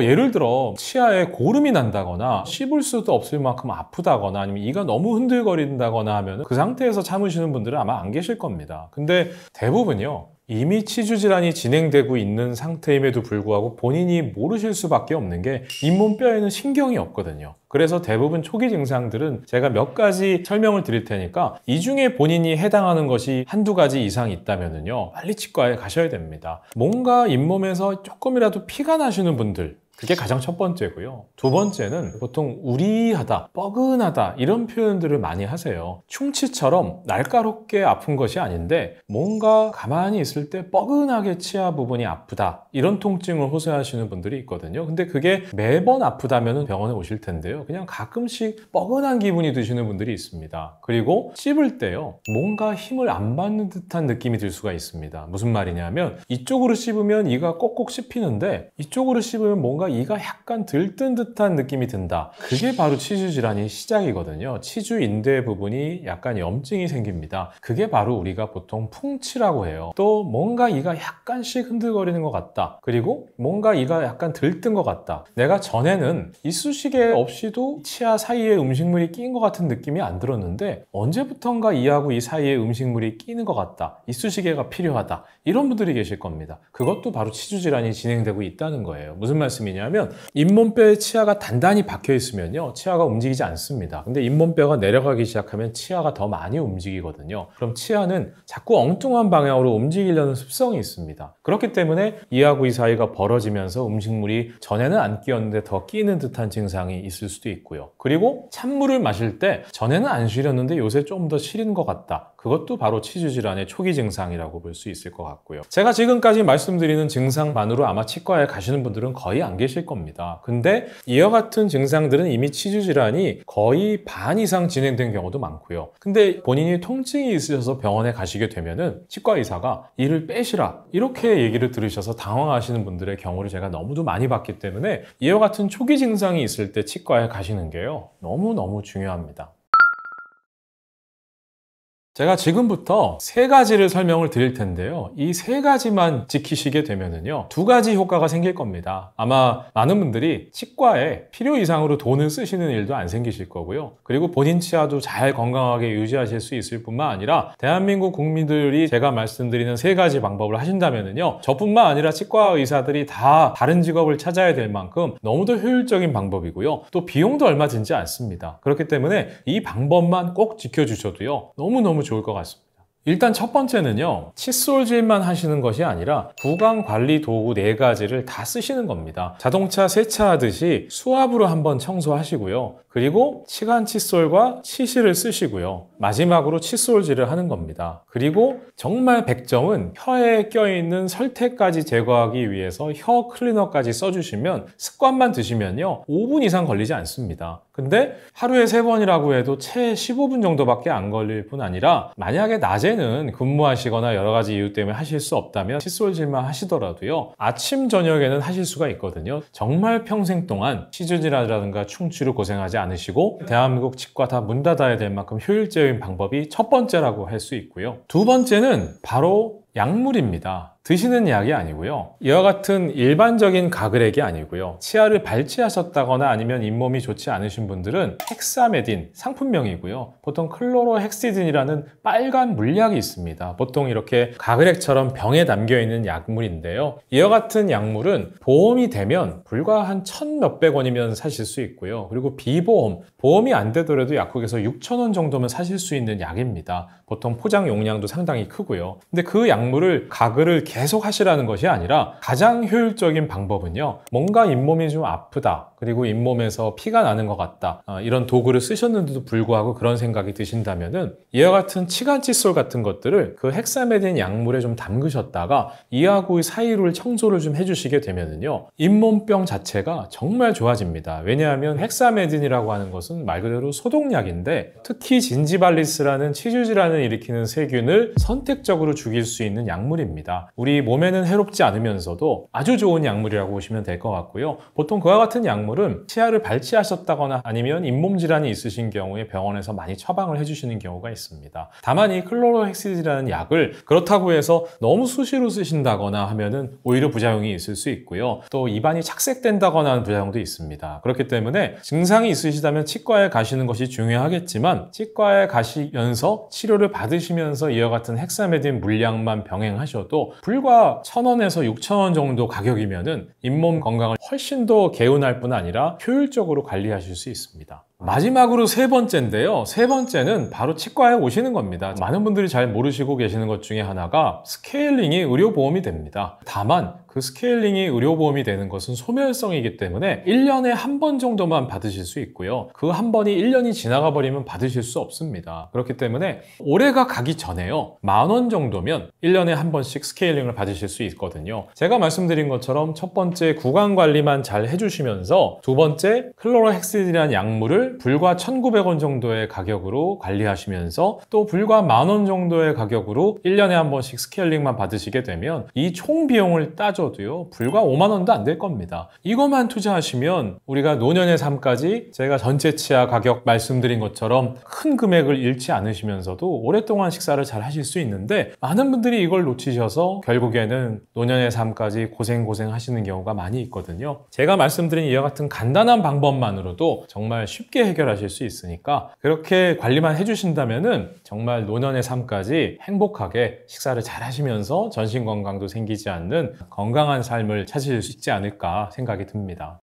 예를 들어 치아에 고름이 난다거나 씹을 수도 없을 만큼 아프다거나 아니면 이가 너무 흔들거린다거나 하면 그 상태에서 참으시는 분들은 아마 안 계실 겁니다. 근데 대부분요, 이미 치주 질환이 진행되고 있는 상태임에도 불구하고 본인이 모르실 수밖에 없는 게 잇몸뼈에는 신경이 없거든요. 그래서 대부분 초기 증상들은 제가 몇 가지 설명을 드릴 테니까 이 중에 본인이 해당하는 것이 한두 가지 이상 있다면요, 빨리 치과에 가셔야 됩니다. 뭔가 잇몸에서 조금이라도 피가 나시는 분들, 그게 가장 첫 번째고요. 2번째는 보통 우리하다, 뻐근하다 이런 표현들을 많이 하세요. 충치처럼 날카롭게 아픈 것이 아닌데 뭔가 가만히 있을 때 뻐근하게 치아 부분이 아프다, 이런 통증을 호소하시는 분들이 있거든요. 근데 그게 매번 아프다면 병원에 오실 텐데요, 그냥 가끔씩 뻐근한 기분이 드시는 분들이 있습니다. 그리고 씹을 때요, 뭔가 힘을 안 받는 듯한 느낌이 들 수가 있습니다. 무슨 말이냐면 이쪽으로 씹으면 이가 꼭꼭 씹히는데 이쪽으로 씹으면 뭔가 이가 약간 들뜬 듯한 느낌이 든다. 그게 바로 치주 질환의 시작이거든요. 치주 인대 부분이 약간 염증이 생깁니다. 그게 바로 우리가 보통 풍치라고 해요. 또 뭔가 이가 약간씩 흔들거리는 것 같다. 그리고 뭔가 이가 약간 들뜬 것 같다. 내가 전에는 이쑤시개 없이도 치아 사이에 음식물이 끼인 것 같은 느낌이 안 들었는데 언제부턴가 이하고 이 사이에 음식물이 끼는 것 같다. 이쑤시개가 필요하다. 이런 분들이 계실 겁니다. 그것도 바로 치주 질환이 진행되고 있다는 거예요. 무슨 말씀이냐면 잇몸뼈에 치아가 단단히 박혀 있으면요, 치아가 움직이지 않습니다. 근데 잇몸뼈가 내려가기 시작하면 치아가 더 많이 움직이거든요. 그럼 치아는 자꾸 엉뚱한 방향으로 움직이려는 습성이 있습니다. 그렇기 때문에 이하고 이 사이가 벌어지면서 음식물이 전에는 안 끼었는데 더 끼는 듯한 증상이 있을 수도 있고요. 그리고 찬물을 마실 때 전에는 안 시렸는데 요새 좀 더 시린 것 같다. 그것도 바로 치주 질환의 초기 증상이라고 볼 수 있을 것 같고요. 제가 지금까지 말씀드리는 증상만으로 아마 치과에 가시는 분들은 거의 안 계실 겁니다. 근데 이와 같은 증상들은 이미 치주 질환이 거의 반 이상 진행된 경우도 많고요. 근데 본인이 통증이 있으셔서 병원에 가시게 되면은 치과 의사가 이를 빼시라 이렇게 얘기를 들으셔서 당황하시는 분들의 경우를 제가 너무도 많이 봤기 때문에 이와 같은 초기 증상이 있을 때 치과에 가시는 게요, 너무너무 중요합니다. 제가 지금부터 세 가지를 설명을 드릴 텐데요. 이 세 가지만 지키시게 되면은요, 두 가지 효과가 생길 겁니다. 아마 많은 분들이 치과에 필요 이상으로 돈을 쓰시는 일도 안 생기실 거고요. 그리고 본인 치아도 잘 건강하게 유지하실 수 있을 뿐만 아니라 대한민국 국민들이 제가 말씀드리는 세 가지 방법을 하신다면은요, 저뿐만 아니라 치과 의사들이 다 다른 직업을 찾아야 될 만큼 너무도 효율적인 방법이고요. 또 비용도 얼마 들지 않습니다. 그렇기 때문에 이 방법만 꼭 지켜주셔도요, 너무너무 좋을 것 같습니다. 일단 첫 번째는요, 칫솔질만 하시는 것이 아니라 구강 관리 도구 4가지를 다 쓰시는 겁니다. 자동차 세차하듯이 수압으로 한번 청소하시고요. 그리고 치간 칫솔과 치실을 쓰시고요. 마지막으로 칫솔질을 하는 겁니다. 그리고 정말 100점은 혀에 껴있는 설태까지 제거하기 위해서 혀 클리너까지 써주시면, 습관만 드시면요 5분 이상 걸리지 않습니다. 근데 하루에 3번이라고 해도 채 15분 정도밖에 안 걸릴 뿐 아니라, 만약에 낮에는 근무하시거나 여러 가지 이유 때문에 하실 수 없다면 칫솔질만 하시더라도요, 아침 저녁에는 하실 수가 있거든요. 정말 평생 동안 치주질환이라든가 충치로 고생하지 않으시고 대한민국 치과 다 문 닫아야 될 만큼 효율적인 방법이 첫 번째라고 할 수 있고요. 두 번째는 바로 약물입니다. 드시는 약이 아니고요. 이와 같은 일반적인 가글액이 아니고요. 치아를 발치하셨다거나 아니면 잇몸이 좋지 않으신 분들은 헥사메딘 상품명이고요. 보통 클로로헥시딘이라는 빨간 물약이 있습니다. 보통 이렇게 가글액처럼 병에 담겨있는 약물인데요. 이와 같은 약물은 보험이 되면 불과 한 1,000몇백 원이면 사실 수 있고요. 그리고 비보험, 보험이 안 되더라도 약국에서 6,000원 정도면 사실 수 있는 약입니다. 보통 포장 용량도 상당히 크고요. 근데 그 약물을 가글을 계속 하시라는 것이 아니라, 가장 효율적인 방법은요, 뭔가 잇몸이 좀 아프다, 그리고 잇몸에서 피가 나는 것 같다, 이런 도구를 쓰셨는데도 불구하고 그런 생각이 드신다면은 이와 같은 치간 칫솔 같은 것들을 그 헥사메딘 약물에 좀 담그셨다가 이하고 사이를 청소를 좀 해주시게 되면은요, 잇몸병 자체가 정말 좋아집니다. 왜냐하면 헥사메딘이라고 하는 것은 말 그대로 소독약인데, 특히 진지발리스라는 치주 질환을 일으키는 세균을 선택적으로 죽일 수 있는 약물입니다. 우리 몸에는 해롭지 않으면서도 아주 좋은 약물이라고 보시면 될 것 같고요. 보통 그와 같은 약물은 치아를 발치하셨다거나 아니면 잇몸 질환이 있으신 경우에 병원에서 많이 처방을 해주시는 경우가 있습니다. 다만 이 클로로헥시딘이라는 약을 그렇다고 해서 너무 수시로 쓰신다거나 하면은 오히려 부작용이 있을 수 있고요. 또 입안이 착색된다거나 하는 부작용도 있습니다. 그렇기 때문에 증상이 있으시다면 치과에 가시는 것이 중요하겠지만, 치과에 가시면서 치료를 받으시면서 이와 같은 헥사메딘 물약만 병행하셔도 불과 1,000원에서 6,000원 정도 가격이면은 잇몸 건강을 훨씬 더 개운할 뿐 아니라 효율적으로 관리하실 수 있습니다. 마지막으로 세 번째인데요. 세 번째는 바로 치과에 오시는 겁니다. 많은 분들이 잘 모르시고 계시는 것 중에 하나가 스케일링이 의료보험이 됩니다. 다만 그 스케일링이 의료보험이 되는 것은 소멸성이기 때문에 1년에 한 번 정도만 받으실 수 있고요. 그 한 번이 1년이 지나가 버리면 받으실 수 없습니다. 그렇기 때문에 올해가 가기 전에요, 10,000원 정도면 1년에 한 번씩 스케일링을 받으실 수 있거든요. 제가 말씀드린 것처럼 첫 번째 구강관리만 잘 해주시면서, 두 번째 클로로헥시딘이라는 약물을 불과 1,900원 정도의 가격으로 관리하시면서, 또 불과 10,000원 정도의 가격으로 1년에 한 번씩 스케일링만 받으시게 되면 이 총 비용을 따져 투자하셔도요 불과 5만 원도 안 될 겁니다. 이것만 투자하시면 우리가 노년의 삶까지 제가 전체 치아 가격 말씀드린 것처럼 큰 금액을 잃지 않으시면서도 오랫동안 식사를 잘 하실 수 있는데, 많은 분들이 이걸 놓치셔서 결국에는 노년의 삶까지 고생 하시는 경우가 많이 있거든요. 제가 말씀드린 이와 같은 간단한 방법만으로도 정말 쉽게 해결하실 수 있으니까 그렇게 관리만 해주신다면은 정말 노년의 삶까지 행복하게 식사를 잘 하시면서 전신 건강도 생기지 않는 건강한 삶을 찾으실 수 있지 않을까 생각이 듭니다.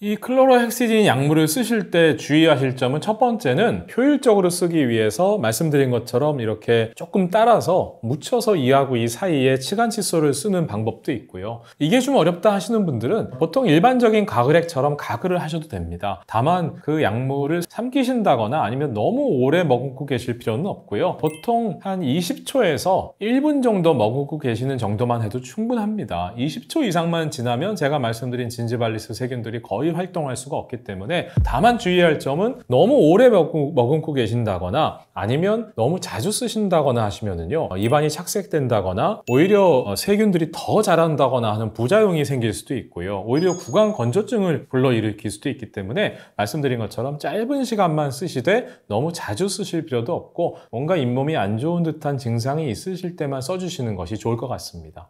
이 클로로헥시딘 약물을 쓰실 때 주의하실 점은, 첫 번째는 효율적으로 쓰기 위해서 말씀드린 것처럼 이렇게 조금 따라서 묻혀서 이하고 이 사이에 치간 칫솔을 쓰는 방법도 있고요. 이게 좀 어렵다 하시는 분들은 보통 일반적인 가글액처럼 가글을 하셔도 됩니다. 다만 그 약물을 삼키신다거나 아니면 너무 오래 머금고 계실 필요는 없고요. 보통 한 20초에서 1분 정도 머금고 계시는 정도만 해도 충분합니다. 20초 이상만 지나면 제가 말씀드린 진지발리스 세균들이 거의 활동할 수가 없기 때문에, 다만 주의할 점은 너무 오래 머금고 계신다거나 아니면 너무 자주 쓰신다거나 하시면은요 입안이 착색된다거나 오히려 세균들이 더 자란다거나 하는 부작용이 생길 수도 있고요, 오히려 구강 건조증을 불러일으킬 수도 있기 때문에 말씀드린 것처럼 짧은 시간만 쓰시되 너무 자주 쓰실 필요도 없고, 뭔가 잇몸이 안 좋은 듯한 증상이 있으실 때만 써주시는 것이 좋을 것 같습니다.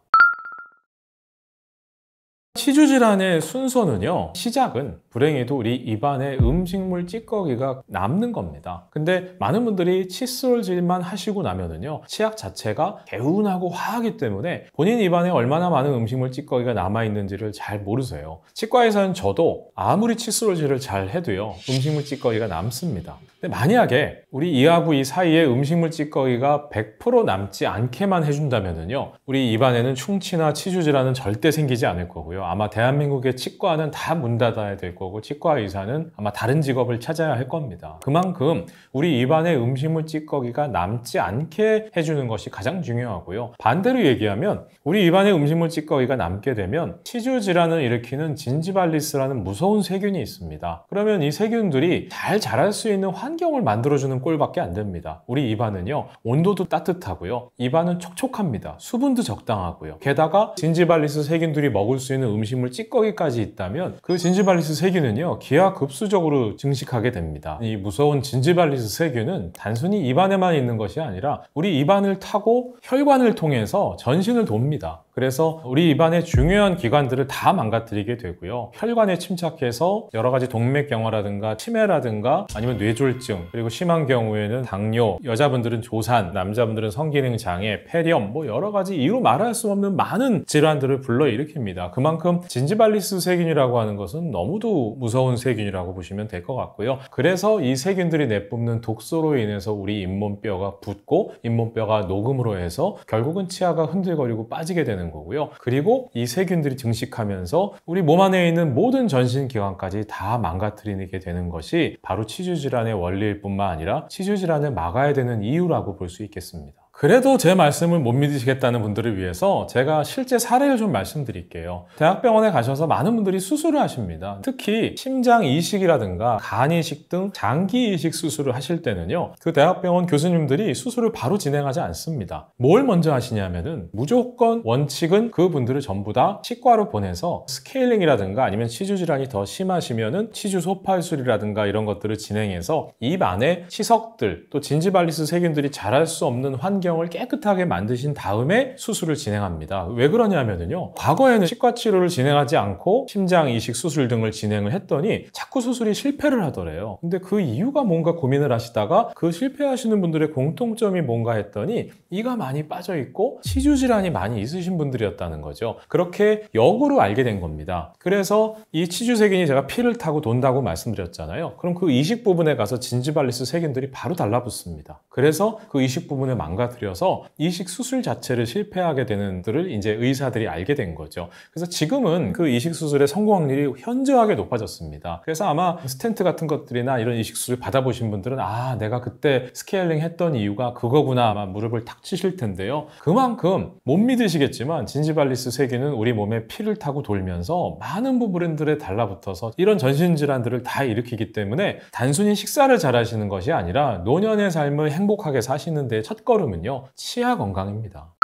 치주 질환의 순서는요, 시작은 불행히도 우리 입안에 음식물 찌꺼기가 남는 겁니다. 근데 많은 분들이 칫솔질만 하시고 나면은요 치약 자체가 개운하고 화하기 때문에 본인 입안에 얼마나 많은 음식물 찌꺼기가 남아있는지를 잘 모르세요. 치과에서는 저도 아무리 칫솔질을 잘 해도요 음식물 찌꺼기가 남습니다. 근데 만약에 우리 이하고 이 사이에 음식물 찌꺼기가 100% 남지 않게만 해준다면은요 우리 입안에는 충치나 치주 질환은 절대 생기지 않을 거고요, 아마 대한민국의 치과는 다 문 닫아야 될 거고 치과 의사는 아마 다른 직업을 찾아야 할 겁니다. 그만큼 우리 입안에 음식물 찌꺼기가 남지 않게 해주는 것이 가장 중요하고요. 반대로 얘기하면 우리 입안에 음식물 찌꺼기가 남게 되면 치주 질환을 일으키는 진지발리스라는 무서운 세균이 있습니다. 그러면 이 세균들이 잘 자랄 수 있는 환경을 만들어주는 꼴밖에 안 됩니다. 우리 입안은요 온도도 따뜻하고요, 입안은 촉촉합니다. 수분도 적당하고요, 게다가 진지발리스 세균들이 먹을 수 있는 음식물 찌꺼기까지 있다면 그 진지발리스 세균은요 기하급수적으로 증식하게 됩니다. 이 무서운 진지발리스 세균은 단순히 입안에만 있는 것이 아니라 우리 입안을 타고 혈관을 통해서 전신을 돕니다. 그래서 우리 입안의 중요한 기관들을 다 망가뜨리게 되고요, 혈관에 침착해서 여러 가지 동맥경화라든가 치매라든가 아니면 뇌졸중, 그리고 심한 경우에는 당뇨, 여자분들은 조산, 남자분들은 성기능 장애, 폐렴, 뭐 여러 가지 이루 말할 수 없는 많은 질환들을 불러일으킵니다. 그만큼 진지발리스 세균이라고 하는 것은 너무도 무서운 세균이라고 보시면 될 것 같고요. 그래서 이 세균들이 내뿜는 독소로 인해서 우리 잇몸뼈가 붓고 잇몸뼈가 녹음으로 해서 결국은 치아가 흔들거리고 빠지게 되는 거고요. 그리고 이 세균들이 증식하면서 우리 몸 안에 있는 모든 전신기관까지 다 망가뜨리게 되는 것이 바로 치주 질환의 원리일 뿐만 아니라 치주 질환을 막아야 되는 이유라고 볼 수 있겠습니다. 그래도 제 말씀을 못 믿으시겠다는 분들을 위해서 제가 실제 사례를 좀 말씀드릴게요. 대학병원에 가셔서 많은 분들이 수술을 하십니다. 특히 심장 이식이라든가 간 이식 등 장기 이식 수술을 하실 때는요 그 대학병원 교수님들이 수술을 바로 진행하지 않습니다. 뭘 먼저 하시냐면은 무조건 원칙은 그분들을 전부 다 치과로 보내서 스케일링이라든가 아니면 치주 질환이 더 심하시면은 치주 소팔술이라든가 이런 것들을 진행해서 입 안에 치석들 또 진지발리스 세균들이 자랄 수 없는 환경을 깨끗하게 만드신 다음에 수술을 진행합니다. 왜 그러냐면요 과거에는 치과 치료를 진행하지 않고 심장 이식 수술 등을 진행을 했더니 자꾸 수술이 실패를 하더래요. 근데 그 이유가 뭔가 고민을 하시다가 그 실패하시는 분들의 공통점이 뭔가 했더니 이가 많이 빠져 있고 치주 질환이 많이 있으신 분들이었다는 거죠. 그렇게 역으로 알게 된 겁니다. 그래서 이 치주 세균이 제가 피를 타고 돈다고 말씀드렸잖아요. 그럼 그 이식 부분에 가서 진지발리스 세균들이 바로 달라붙습니다. 그래서 그 이식 부분을 망가뜨려서 이식 수술 자체를 실패하게 되는 들을 이제 의사들이 알게 된 거죠. 그래서 지금은 그 이식 수술의 성공 확률이 현저하게 높아졌습니다. 그래서 아마 스텐트 같은 것들이나 이런 이식 수술 받아보신 분들은 아 내가 그때 스케일링 했던 이유가 그거구나 아마 무릎을 탁 치실 텐데요. 그만큼 못 믿으시겠지만 진지발리스 세균은 우리 몸에 피를 타고 돌면서 많은 부분들에 달라붙어서 이런 전신질환들을 다 일으키기 때문에 단순히 식사를 잘 하시는 것이 아니라 노년의 삶을 행복하게 사시는 데 첫걸음은요 치아 건강입니다.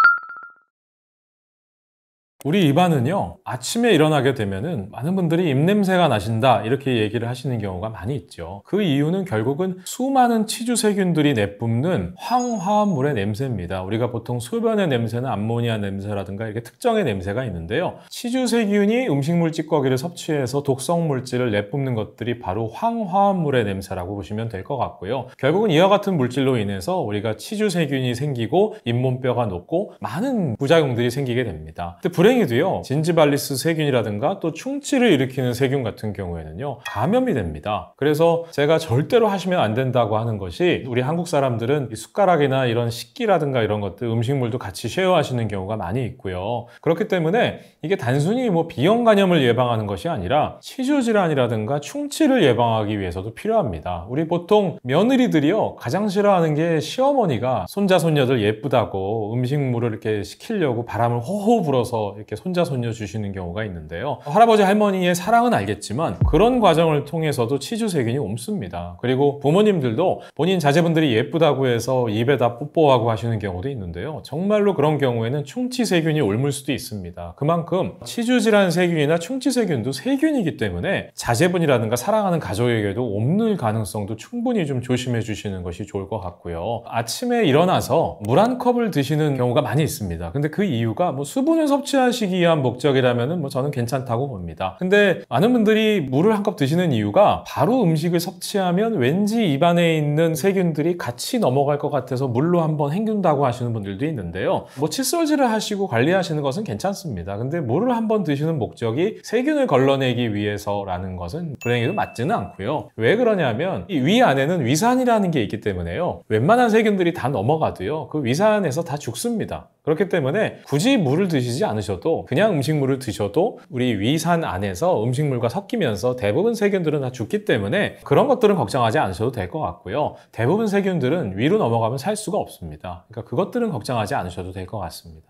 우리 입안은요, 아침에 일어나게 되면은 많은 분들이 입냄새가 나신다 이렇게 얘기를 하시는 경우가 많이 있죠. 그 이유는 결국은 수많은 치주 세균들이 내뿜는 황화합물의 냄새입니다. 우리가 보통 소변의 냄새는 암모니아 냄새라든가 이렇게 특정의 냄새가 있는데요. 치주 세균이 음식물 찌꺼기를 섭취해서 독성 물질을 내뿜는 것들이 바로 황화합물의 냄새라고 보시면 될 것 같고요. 결국은 이와 같은 물질로 인해서 우리가 치주 세균이 생기고 잇몸뼈가 녹고 많은 부작용들이 생기게 됩니다. 불행히도요, 진지발리스 세균이라든가 또 충치를 일으키는 세균 같은 경우에는요, 감염이 됩니다. 그래서 제가 절대로 하시면 안 된다고 하는 것이, 우리 한국 사람들은 숟가락이나 이런 식기라든가 이런 것들, 음식물도 같이 쉐어하시는 경우가 많이 있고요. 그렇기 때문에 이게 단순히 뭐 비형 간염을 예방하는 것이 아니라 치주 질환이라든가 충치를 예방하기 위해서도 필요합니다. 우리 보통 며느리들이요, 가장 싫어하는 게 시어머니가 손자 손녀들 예쁘다고 음식물을 이렇게 시키려고 바람을 호호 불어서 이렇게 손자 손녀 주시는 경우가 있는데요. 할아버지 할머니의 사랑은 알겠지만 그런 과정을 통해서도 치주 세균이 옮습니다. 그리고 부모님들도 본인 자제분들이 예쁘다고 해서 입에다 뽀뽀하고 하시는 경우도 있는데요. 정말로 그런 경우에는 충치 세균이 옮을 수도 있습니다. 그만큼 치주 질환 세균이나 충치 세균도 세균이기 때문에 자제분이라든가 사랑하는 가족에게도 옮을 가능성도 충분히 좀 조심해 주시는 것이 좋을 것 같고요. 아침에 일어나서 물 한 컵을 드시는 경우가 많이 있습니다. 근데 그 이유가 뭐 수분을 섭취하시기 위한 목적이라면 뭐 저는 괜찮다고 봅니다. 근데 많은 분들이 물을 한 컵 드시는 이유가 바로 음식을 섭취하면 왠지 입안에 있는 세균들이 같이 넘어갈 것 같아서 물로 한번 헹군다고 하시는 분들도 있는데요. 뭐 칫솔질을 하시고 관리하시는 것은 괜찮습니다. 근데 물을 한번 드시는 목적이 세균을 걸러내기 위해서라는 것은 불행히도 맞지는 않고요. 왜 그러냐면 이 위 안에는 위산이라는 게 있기 때문에요. 웬만한 세균들이 다 넘어가도요, 그 위산에서 다 죽습니다. 그렇기 때문에 굳이 물을 드시지 않으셔도, 그냥 음식물을 드셔도 우리 위산 안에서 음식물과 섞이면서 대부분 세균들은 다 죽기 때문에 그런 것들은 걱정하지 않으셔도 될 것 같고요. 대부분 세균들은 위로 넘어가면 살 수가 없습니다. 그러니까 그것들은 걱정하지 않으셔도 될 것 같습니다.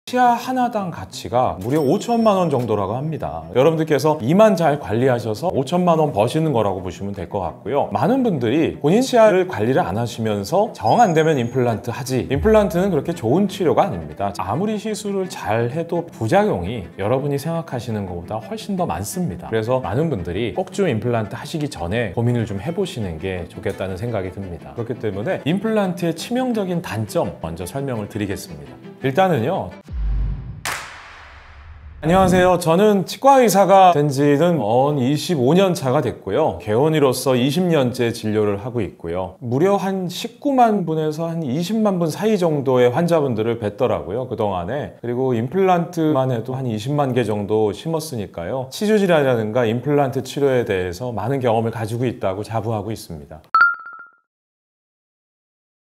치아 하나당 가치가 무려 5천만 원 정도라고 합니다. 여러분들께서 이만 잘 관리하셔서 5천만 원 버시는 거라고 보시면 될 것 같고요. 많은 분들이 본인 치아를 관리를 안 하시면서 정 안 되면 임플란트 하지, 임플란트는 그렇게 좋은 치료가 아닙니다. 아무리 시술을 잘 해도 부작용이 여러분이 생각하시는 것보다 훨씬 더 많습니다. 그래서 많은 분들이 꼭 좀 임플란트 하시기 전에 고민을 좀 해보시는 게 좋겠다는 생각이 듭니다. 그렇기 때문에 임플란트의 치명적인 단점 먼저 설명을 드리겠습니다. 일단은요, 안녕하세요. 저는 치과 의사가 된 지는 25년 차가 됐고요. 개원의로서 20년째 진료를 하고 있고요. 무려 한 19만 분에서 한 20만 분 사이 정도의 환자분들을 뵀더라고요, 그동안에. 그리고 임플란트만 해도 한 20만 개 정도 심었으니까요. 치주 질환이라든가 임플란트 치료에 대해서 많은 경험을 가지고 있다고 자부하고 있습니다.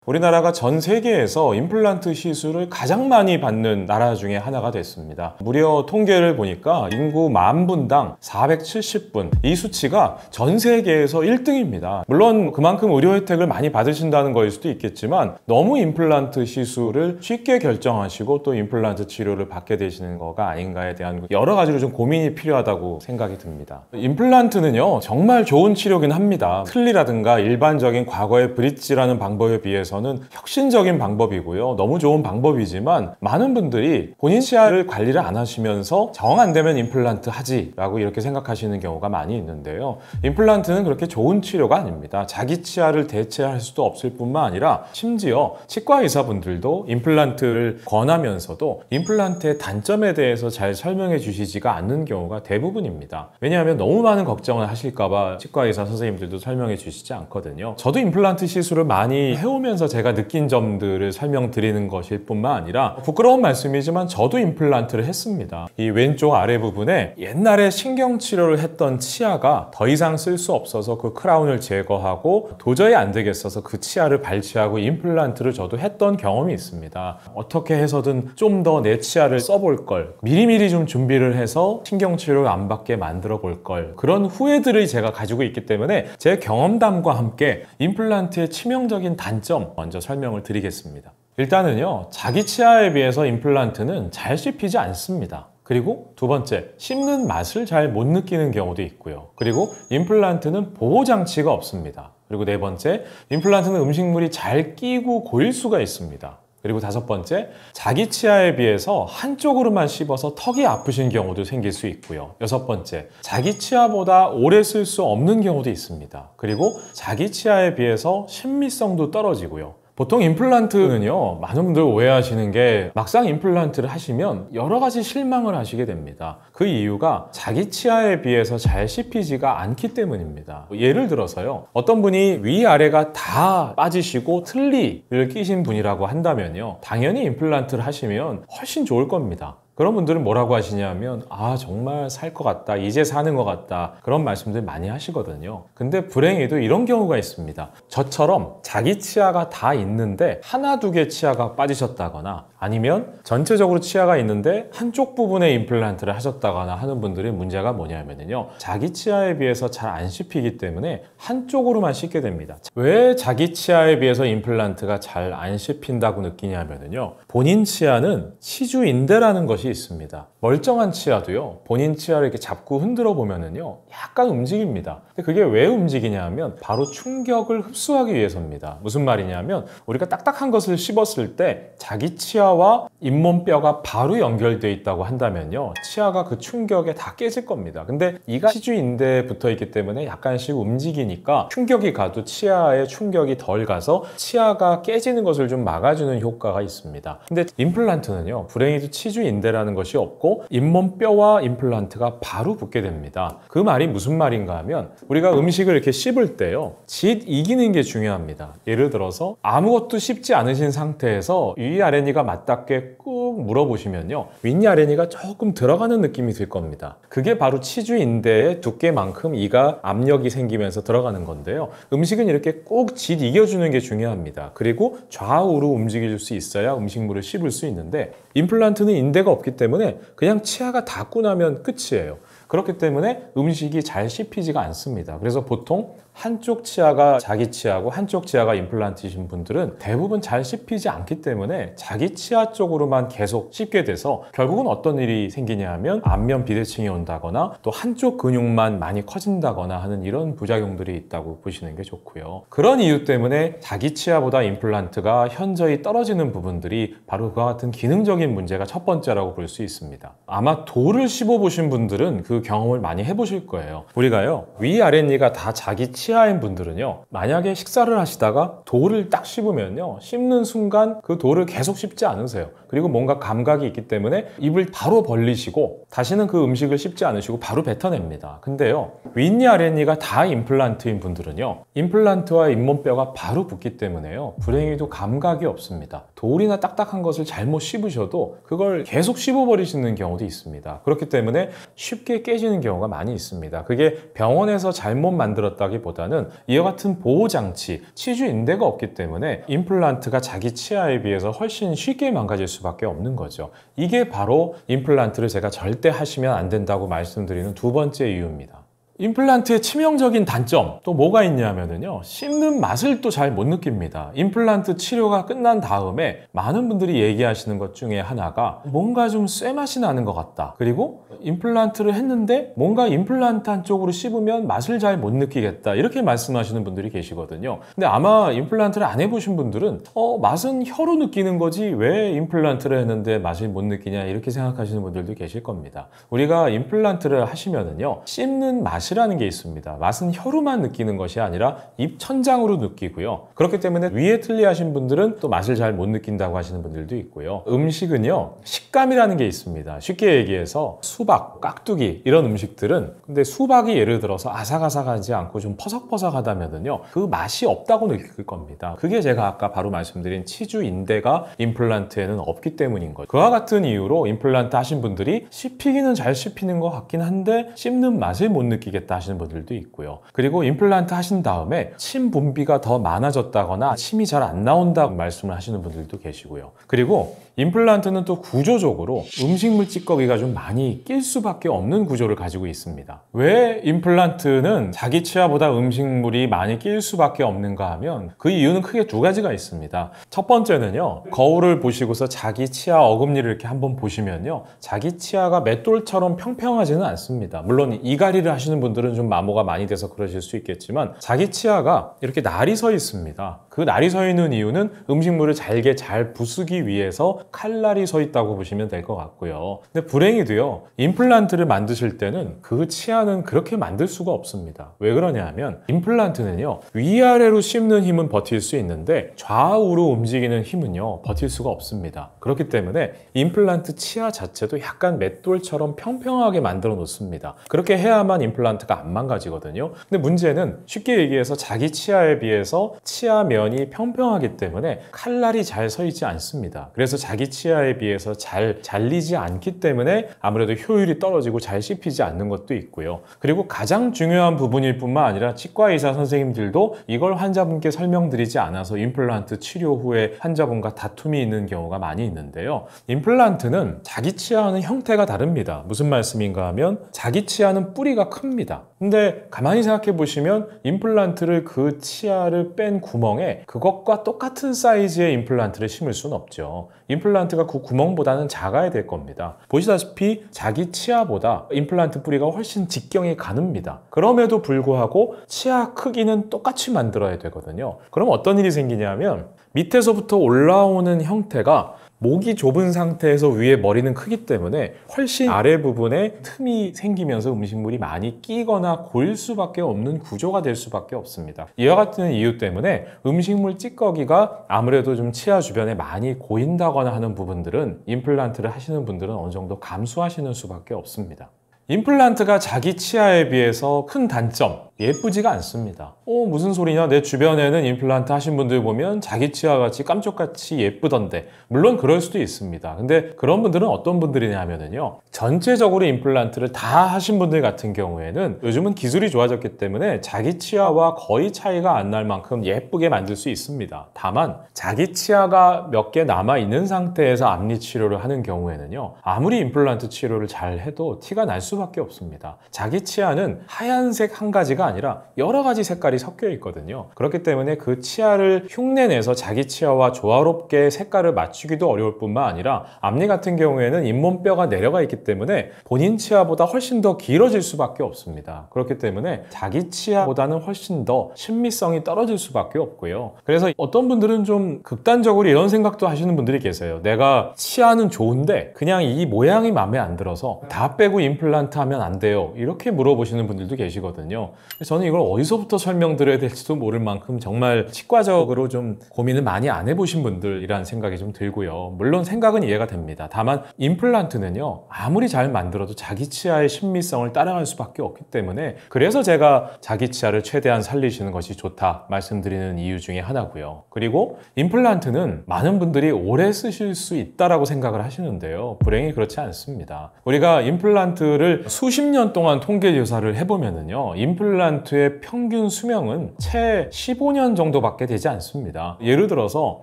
우리나라가 전 세계에서 임플란트 시술을 가장 많이 받는 나라 중에 하나가 됐습니다. 무려 통계를 보니까 인구 10,000분당 470분, 이 수치가 전 세계에서 1등입니다. 물론 그만큼 의료 혜택을 많이 받으신다는 거일 수도 있겠지만 너무 임플란트 시술을 쉽게 결정하시고 또 임플란트 치료를 받게 되시는 거가 아닌가에 대한 여러 가지로 좀 고민이 필요하다고 생각이 듭니다. 임플란트는요, 정말 좋은 치료긴 합니다. 틀니라든가 일반적인 과거의 브릿지라는 방법에 비해서 저는 혁신적인 방법이고요. 너무 좋은 방법이지만 많은 분들이 본인 치아를 관리를 안 하시면서 정 안 되면 임플란트 하지 라고 이렇게 생각하시는 경우가 많이 있는데요. 임플란트는 그렇게 좋은 치료가 아닙니다. 자기 치아를 대체할 수도 없을 뿐만 아니라 심지어 치과 의사분들도 임플란트를 권하면서도 임플란트의 단점에 대해서 잘 설명해 주시지가 않는 경우가 대부분입니다. 왜냐하면 너무 많은 걱정을 하실까봐 치과 의사 선생님들도 설명해 주시지 않거든요. 저도 임플란트 시술을 많이 해오면서 제가 느낀 점들을 설명드리는 것일 뿐만 아니라, 부끄러운 말씀이지만 저도 임플란트를 했습니다. 이 왼쪽 아래 부분에 옛날에 신경치료를 했던 치아가 더 이상 쓸 수 없어서 그 크라운을 제거하고 도저히 안 되겠어서 그 치아를 발치하고 임플란트를 저도 했던 경험이 있습니다. 어떻게 해서든 좀 더 내 치아를 써볼 걸, 미리미리 좀 준비를 해서 신경치료를 안 받게 만들어 볼 걸, 그런 후회들을 제가 가지고 있기 때문에 제 경험담과 함께 임플란트의 치명적인 단점 먼저 설명을 드리겠습니다. 일단은요, 자기 치아에 비해서 임플란트는 잘 씹히지 않습니다. 그리고 두 번째, 씹는 맛을 잘 못 느끼는 경우도 있고요. 그리고 임플란트는 보호장치가 없습니다. 그리고 네 번째, 임플란트는 음식물이 잘 끼고 고일 수가 있습니다. 그리고 5번째, 자기 치아에 비해서 한쪽으로만 씹어서 턱이 아프신 경우도 생길 수 있고요. 6번째, 자기 치아보다 오래 쓸 수 없는 경우도 있습니다. 그리고 자기 치아에 비해서 신미성도 떨어지고요. 보통 임플란트는요, 많은 분들 오해하시는 게 막상 임플란트를 하시면 여러 가지 실망을 하시게 됩니다. 그 이유가 자기 치아에 비해서 잘 씹히지가 않기 때문입니다. 예를 들어서요, 어떤 분이 위아래가 다 빠지시고 틀니를 끼신 분이라고 한다면요, 당연히 임플란트를 하시면 훨씬 좋을 겁니다. 그런 분들은 뭐라고 하시냐면, 아, 정말 살 것 같다, 이제 사는 것 같다, 그런 말씀들 많이 하시거든요. 근데 불행히도 이런 경우가 있습니다. 저처럼 자기 치아가 다 있는데 하나 두 개 치아가 빠지셨다거나, 아니면 전체적으로 치아가 있는데 한쪽 부분에 임플란트를 하셨다거나 하는 분들의 문제가 뭐냐면요, 자기 치아에 비해서 잘 안 씹히기 때문에 한쪽으로만 씹게 됩니다. 왜 자기 치아에 비해서 임플란트가 잘 안 씹힌다고 느끼냐면요, 본인 치아는 치주인대라는 것이 있습니다. 멀쩡한 치아도요, 본인 치아를 이렇게 잡고 흔들어 보면은요, 약간 움직입니다. 근데 그게 왜 움직이냐 하면 바로 충격을 흡수하기 위해서입니다. 무슨 말이냐면, 우리가 딱딱한 것을 씹었을 때 자기 치아와 잇몸뼈가 바로 연결되어 있다고 한다면요, 치아가 그 충격에 다 깨질 겁니다. 근데 이가 치주인대에 붙어 있기 때문에 약간씩 움직이니까 충격이 가도 치아에 충격이 덜 가서 치아가 깨지는 것을 좀 막아주는 효과가 있습니다. 근데 임플란트는요, 불행히도 치주인대라는 것이 없고 잇몸뼈와 임플란트가 바로 붙게 됩니다. 그 말이 무슨 말인가 하면, 우리가 음식을 이렇게 씹을 때요, 짓 이기는 게 중요합니다. 예를 들어서 아무것도 씹지 않으신 상태에서 위아래니가 맞닿게 꾹 물어보시면요, 윗아래니가 조금 들어가는 느낌이 들 겁니다. 그게 바로 치주인대의 두께만큼 이가 압력이 생기면서 들어가는 건데요, 음식은 이렇게 꼭 짓 이겨주는 게 중요합니다. 그리고 좌우로 움직일 수 있어야 음식물을 씹을 수 있는데, 임플란트는 인대가 없기 때문에 그냥 치아가 닿고 나면 끝이에요. 그렇기 때문에 음식이 잘 씹히지가 않습니다. 그래서 보통 한쪽 치아가 자기 치아고 한쪽 치아가 임플란트이신 분들은 대부분 잘 씹히지 않기 때문에 자기 치아 쪽으로만 계속 씹게 돼서 결국은 어떤 일이 생기냐 하면 안면 비대칭이 온다거나 또 한쪽 근육만 많이 커진다거나 하는 이런 부작용들이 있다고 보시는 게 좋고요. 그런 이유 때문에 자기 치아보다 임플란트가 현저히 떨어지는 부분들이 바로 그와 같은 기능적인 문제가 첫 번째라고 볼 수 있습니다. 아마 돌을 씹어보신 분들은 그 경험을 많이 해보실 거예요. 우리가요, 위아랫니가 다 자기 치아인 분들은요, 만약에 식사를 하시다가 돌을 딱 씹으면요, 씹는 순간 그 돌을 계속 씹지 않으세요. 그리고 뭔가 감각이 있기 때문에 입을 바로 벌리시고 다시는 그 음식을 씹지 않으시고 바로 뱉어냅니다. 근데요, 윗니 아랫니가 다 임플란트인 분들은요, 임플란트와 잇몸뼈가 바로 붙기 때문에요, 불행히도 감각이 없습니다. 돌이나 딱딱한 것을 잘못 씹으셔도 그걸 계속 씹어버리시는 경우도 있습니다. 그렇기 때문에 쉽게 깨지는 경우가 많이 있습니다. 그게 병원에서 잘못 만들었다기보다는 이와 같은 보호장치, 치주인대가 없기 때문에 임플란트가 자기 치아에 비해서 훨씬 쉽게 망가질 수밖에 없는 거죠. 이게 바로 임플란트를 제가 절대 하시면 안 된다고 말씀드리는 두 번째 이유입니다. 임플란트의 치명적인 단점 또 뭐가 있냐면요, 씹는 맛을 또 잘 못 느낍니다. 임플란트 치료가 끝난 다음에 많은 분들이 얘기하시는 것 중에 하나가 뭔가 좀 쇠맛이 나는 것 같다, 그리고 임플란트를 했는데 뭔가 임플란트 한쪽으로 씹으면 맛을 잘 못 느끼겠다, 이렇게 말씀하시는 분들이 계시거든요. 근데 아마 임플란트를 안 해보신 분들은 맛은 혀로 느끼는 거지 왜 임플란트를 했는데 맛을 못 느끼냐, 이렇게 생각하시는 분들도 계실 겁니다. 우리가 임플란트를 하시면은요, 씹는 맛이라는 게 있습니다. 맛은 혀로만 느끼는 것이 아니라 입 천장으로 느끼고요. 그렇기 때문에 위에 틀리하신 분들은 또 맛을 잘 못 느낀다고 하시는 분들도 있고요. 음식은요, 식감이라는 게 있습니다. 쉽게 얘기해서 수박, 깍두기 이런 음식들은, 근데 수박이 예를 들어서 아삭아삭하지 않고 좀 퍼석퍼석하다면은요, 그 맛이 없다고 느낄 겁니다. 그게 제가 아까 바로 말씀드린 치주인대가 임플란트에는 없기 때문인 거죠. 그와 같은 이유로 임플란트 하신 분들이 씹히기는 잘 씹히는 것 같긴 한데 씹는 맛을 못 느끼겠다 하시는 분들도 있고요. 그리고 임플란트 하신 다음에 침 분비가 더 많아졌다거나 침이 잘 안 나온다고 말씀을 하시는 분들도 계시고요. 그리고 임플란트는 또 구조적으로 음식물 찌꺼기가 좀 많이 낄 수밖에 없는 구조를 가지고 있습니다. 왜 임플란트는 자기 치아보다 음식물이 많이 낄 수밖에 없는가 하면 그 이유는 크게 두 가지가 있습니다. 첫 번째는요, 거울을 보시고서 자기 치아 어금니를 이렇게 한번 보시면요, 자기 치아가 맷돌처럼 평평하지는 않습니다. 물론 이갈이를 하시는 분들은 좀 마모가 많이 돼서 그러실 수 있겠지만 자기 치아가 이렇게 날이 서 있습니다. 그 날이 서 있는 이유는 음식물을 잘게 잘 부수기 위해서 칼날이 서 있다고 보시면 될 것 같고요. 근데 불행히도요, 임플란트를 만드실 때는 그 치아는 그렇게 만들 수가 없습니다. 왜 그러냐 하면 임플란트는요, 위아래로 씹는 힘은 버틸 수 있는데 좌우로 움직이는 힘은요, 버틸 수가 없습니다. 그렇기 때문에 임플란트 치아 자체도 약간 맷돌처럼 평평하게 만들어 놓습니다. 그렇게 해야만 임플란트가 안 망가지거든요. 근데 문제는 쉽게 얘기해서 자기 치아에 비해서 치아 면이 평평하기 때문에 칼날이 잘 서 있지 않습니다. 그래서 자기 치아에 비해서 잘 잘리지 않기 때문에 아무래도 효율이 떨어지고 잘 씹히지 않는 것도 있고요. 그리고 가장 중요한 부분일 뿐만 아니라 치과 의사 선생님들도 이걸 환자분께 설명드리지 않아서 임플란트 치료 후에 환자분과 다툼이 있는 경우가 많이 있는데요. 임플란트는 자기 치아와는 형태가 다릅니다. 무슨 말씀인가 하면 자기 치아는 뿌리가 큽니다. 근데 가만히 생각해 보시면 임플란트를 그 치아를 뺀 구멍에 그것과 똑같은 사이즈의 임플란트를 심을 수는 없죠. 임플란트가 그 구멍보다는 작아야 될 겁니다. 보시다시피 자기 치아보다 임플란트 뿌리가 훨씬 직경이 가늡니다. 그럼에도 불구하고 치아 크기는 똑같이 만들어야 되거든요. 그럼 어떤 일이 생기냐면 밑에서부터 올라오는 형태가 목이 좁은 상태에서 위에 머리는 크기 때문에 훨씬 아래 부분에 틈이 생기면서 음식물이 많이 끼거나 고일 수밖에 없는 구조가 될 수밖에 없습니다. 이와 같은 이유 때문에 음식물 찌꺼기가 아무래도 좀 치아 주변에 많이 고인다거나 하는 부분들은 임플란트를 하시는 분들은 어느 정도 감수하시는 수밖에 없습니다. 임플란트가 자기 치아에 비해서 큰 단점, 예쁘지가 않습니다. 무슨 소리냐? 내 주변에는 임플란트 하신 분들 보면 자기 치아같이 깜짝같이 예쁘던데. 물론 그럴 수도 있습니다. 근데 그런 분들은 어떤 분들이냐면요, 전체적으로 임플란트를 다 하신 분들 같은 경우에는 요즘은 기술이 좋아졌기 때문에 자기 치아와 거의 차이가 안 날 만큼 예쁘게 만들 수 있습니다. 다만 자기 치아가 몇 개 남아있는 상태에서 앞니 치료를 하는 경우에는요, 아무리 임플란트 치료를 잘 해도 티가 날 수밖에 없습니다. 자기 치아는 하얀색 한 가지가 아니라 여러 가지 색깔이 섞여 있거든요. 그렇기 때문에 그 치아를 흉내내서 자기 치아와 조화롭게 색깔을 맞추기도 어려울 뿐만 아니라 앞니 같은 경우에는 잇몸뼈가 내려가 있기 때문에 본인 치아보다 훨씬 더 길어질 수밖에 없습니다. 그렇기 때문에 자기 치아보다는 훨씬 더 친미성이 떨어질 수밖에 없고요. 그래서 어떤 분들은 좀 극단적으로 이런 생각도 하시는 분들이 계세요. 내가 치아는 좋은데 그냥 이 모양이 마음에 안 들어서 다 빼고 임플란트 하면 안 돼요. 이렇게 물어보시는 분들도 계시거든요. 저는 이걸 어디서부터 설명드려야 될지도 모를 만큼 정말 치과적으로 좀 고민을 많이 안 해보신 분들이라는 생각이 좀 들고요. 물론 생각은 이해가 됩니다. 다만 임플란트는요, 아무리 잘 만들어도 자기 치아의 신미성을 따라갈 수밖에 없기 때문에, 그래서 제가 자기 치아를 최대한 살리시는 것이 좋다 말씀드리는 이유 중에 하나고요. 그리고 임플란트는 많은 분들이 오래 쓰실 수 있다라고 생각을 하시는데요, 불행히 그렇지 않습니다. 우리가 임플란트를 수십 년 동안 통계 조사를 해보면은요, 임플란트의 평균 수명은 채 15년 정도밖에 되지 않습니다. 예를 들어서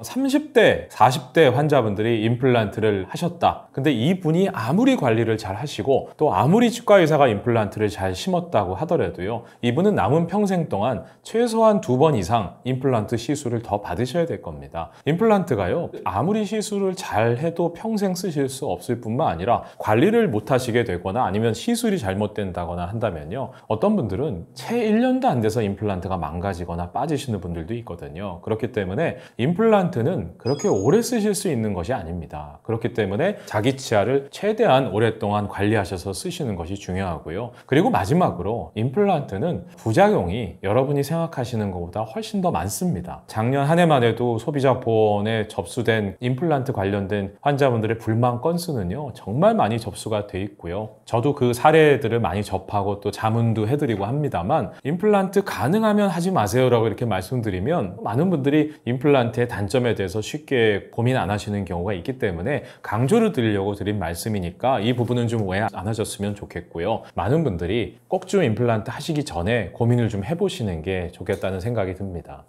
30대, 40대 환자분들이 임플란트를 하셨다. 근데 이분이 아무리 관리를 잘 하시고 또 아무리 치과 의사가 임플란트를 잘 심었다고 하더라도요, 이분은 남은 평생 동안 최소한 2번 이상 임플란트 시술을 더 받으셔야 될 겁니다. 임플란트가요, 아무리 시술을 잘 해도 평생 쓰실 수 없을 뿐만 아니라 관리를 못 하시게 되거나 아니면 시술이 잘못된다거나 한다면요, 어떤 분들은 채 1년도 안 돼서 임플란트가 망가지거나 빠지시는 분들도 있거든요. 그렇기 때문에 임플란트는 그렇게 오래 쓰실 수 있는 것이 아닙니다. 그렇기 때문에 자기 치아를 최대한 오랫동안 관리하셔서 쓰시는 것이 중요하고요. 그리고 마지막으로 임플란트는 부작용이 여러분이 생각하시는 것보다 훨씬 더 많습니다. 작년 한 해만 해도 소비자 보험에 접수된 임플란트 관련된 환자분들의 불만 건수는요, 정말 많이 접수가 돼 있고요. 저도 그 사례들을 많이 접하고 또 자문도 해드리고 합니다만, 임플란트 가능하면 하지 마세요라고 이렇게 말씀드리면 많은 분들이 임플란트의 단점에 대해서 쉽게 고민 안 하시는 경우가 있기 때문에 강조를 드리려고 드린 말씀이니까 이 부분은 좀 오해 안 하셨으면 좋겠고요. 많은 분들이 꼭 좀 임플란트 하시기 전에 고민을 좀 해보시는 게 좋겠다는 생각이 듭니다.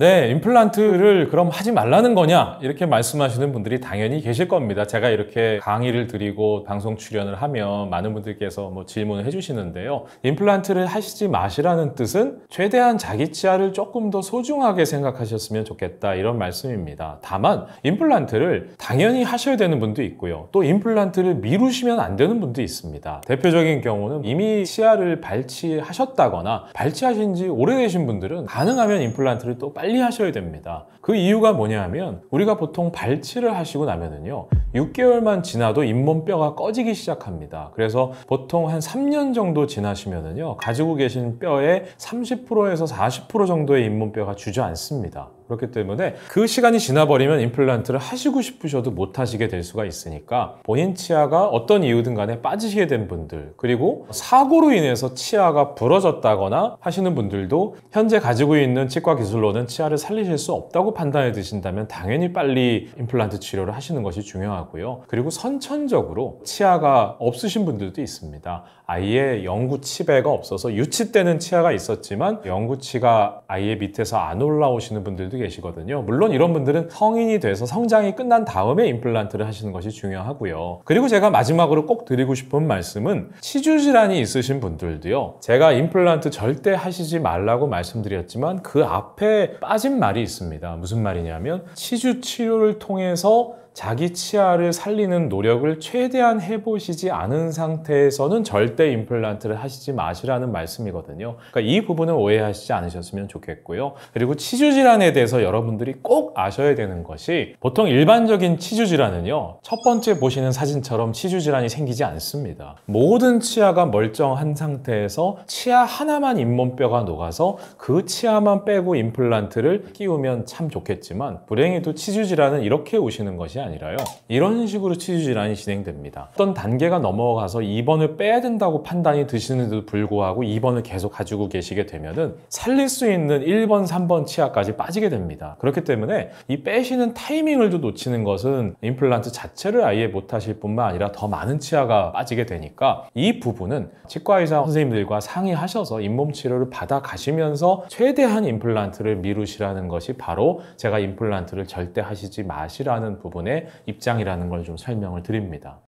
네, 임플란트를 그럼 하지 말라는 거냐? 이렇게 말씀하시는 분들이 당연히 계실 겁니다. 제가 이렇게 강의를 드리고 방송 출연을 하면 많은 분들께서 뭐 질문을 해주시는데요. 임플란트를 하시지 마시라는 뜻은 최대한 자기 치아를 조금 더 소중하게 생각하셨으면 좋겠다, 이런 말씀입니다. 다만 임플란트를 당연히 하셔야 되는 분도 있고요. 또 임플란트를 미루시면 안 되는 분도 있습니다. 대표적인 경우는 이미 치아를 발치하셨다거나 발치하신 지 오래되신 분들은 가능하면 임플란트를 또 빨리 하셔야 됩니다. 그 이유가 뭐냐면 우리가 보통 발치를 하시고 나면은요 6개월만 지나도 잇몸뼈가 꺼지기 시작합니다. 그래서 보통 한 3년 정도 지나시면은요 가지고 계신 뼈의 30%에서 40% 정도의 잇몸뼈가 주저앉습니다. 그렇기 때문에 그 시간이 지나버리면 임플란트를 하시고 싶으셔도 못 하시게 될 수가 있으니까 본인 치아가 어떤 이유든 간에 빠지시게 된 분들, 그리고 사고로 인해서 치아가 부러졌다거나 하시는 분들도 현재 가지고 있는 치과 기술로는 치아를 살리실 수 없다고 판단해 드신다면 당연히 빨리 임플란트 치료를 하시는 것이 중요하고요. 그리고 선천적으로 치아가 없으신 분들도 있습니다. 아예 영구치배가 없어서 유치 때는 치아가 있었지만 영구치가 아예 밑에서 안 올라오시는 분들도 계시거든요. 물론 이런 분들은 성인이 돼서 성장이 끝난 다음에 임플란트를 하시는 것이 중요하고요. 그리고 제가 마지막으로 꼭 드리고 싶은 말씀은 치주 질환이 있으신 분들도요. 제가 임플란트 절대 하시지 말라고 말씀드렸지만 그 앞에 빠진 말이 있습니다. 무슨 말이냐면 치주 치료를 통해서 자기 치아를 살리는 노력을 최대한 해보시지 않은 상태에서는 절대 임플란트를 하시지 마시라는 말씀이거든요. 그러니까 이 부분은 오해하시지 않으셨으면 좋겠고요. 그리고 치주 질환에 대해서 여러분들이 꼭 아셔야 되는 것이 보통 일반적인 치주 질환은요. 첫 번째 보시는 사진처럼 치주 질환이 생기지 않습니다. 모든 치아가 멀쩡한 상태에서 치아 하나만 잇몸뼈가 녹아서 그 치아만 빼고 임플란트를 끼우면 참 좋겠지만 불행히도 치주 질환은 이렇게 오시는 것이 아니라요. 이런 식으로 치주 질환이 진행됩니다. 어떤 단계가 넘어가서 입원을 빼야 된다고 판단이 드시는데도 불구하고 입원을 계속 가지고 계시게 되면은 살릴 수 있는 1번, 3번 치아까지 빠지게 됩니다. 그렇기 때문에 이 빼시는 타이밍을 좀 놓치는 것은 임플란트 자체를 아예 못 하실 뿐만 아니라 더 많은 치아가 빠지게 되니까 이 부분은 치과의사 선생님들과 상의하셔서 잇몸 치료를 받아 가시면서 최대한 임플란트를 미루시라는 것이 바로 제가 임플란트를 절대 하시지 마시라는 부분에 입장이라는 걸 좀 설명을 드립니다.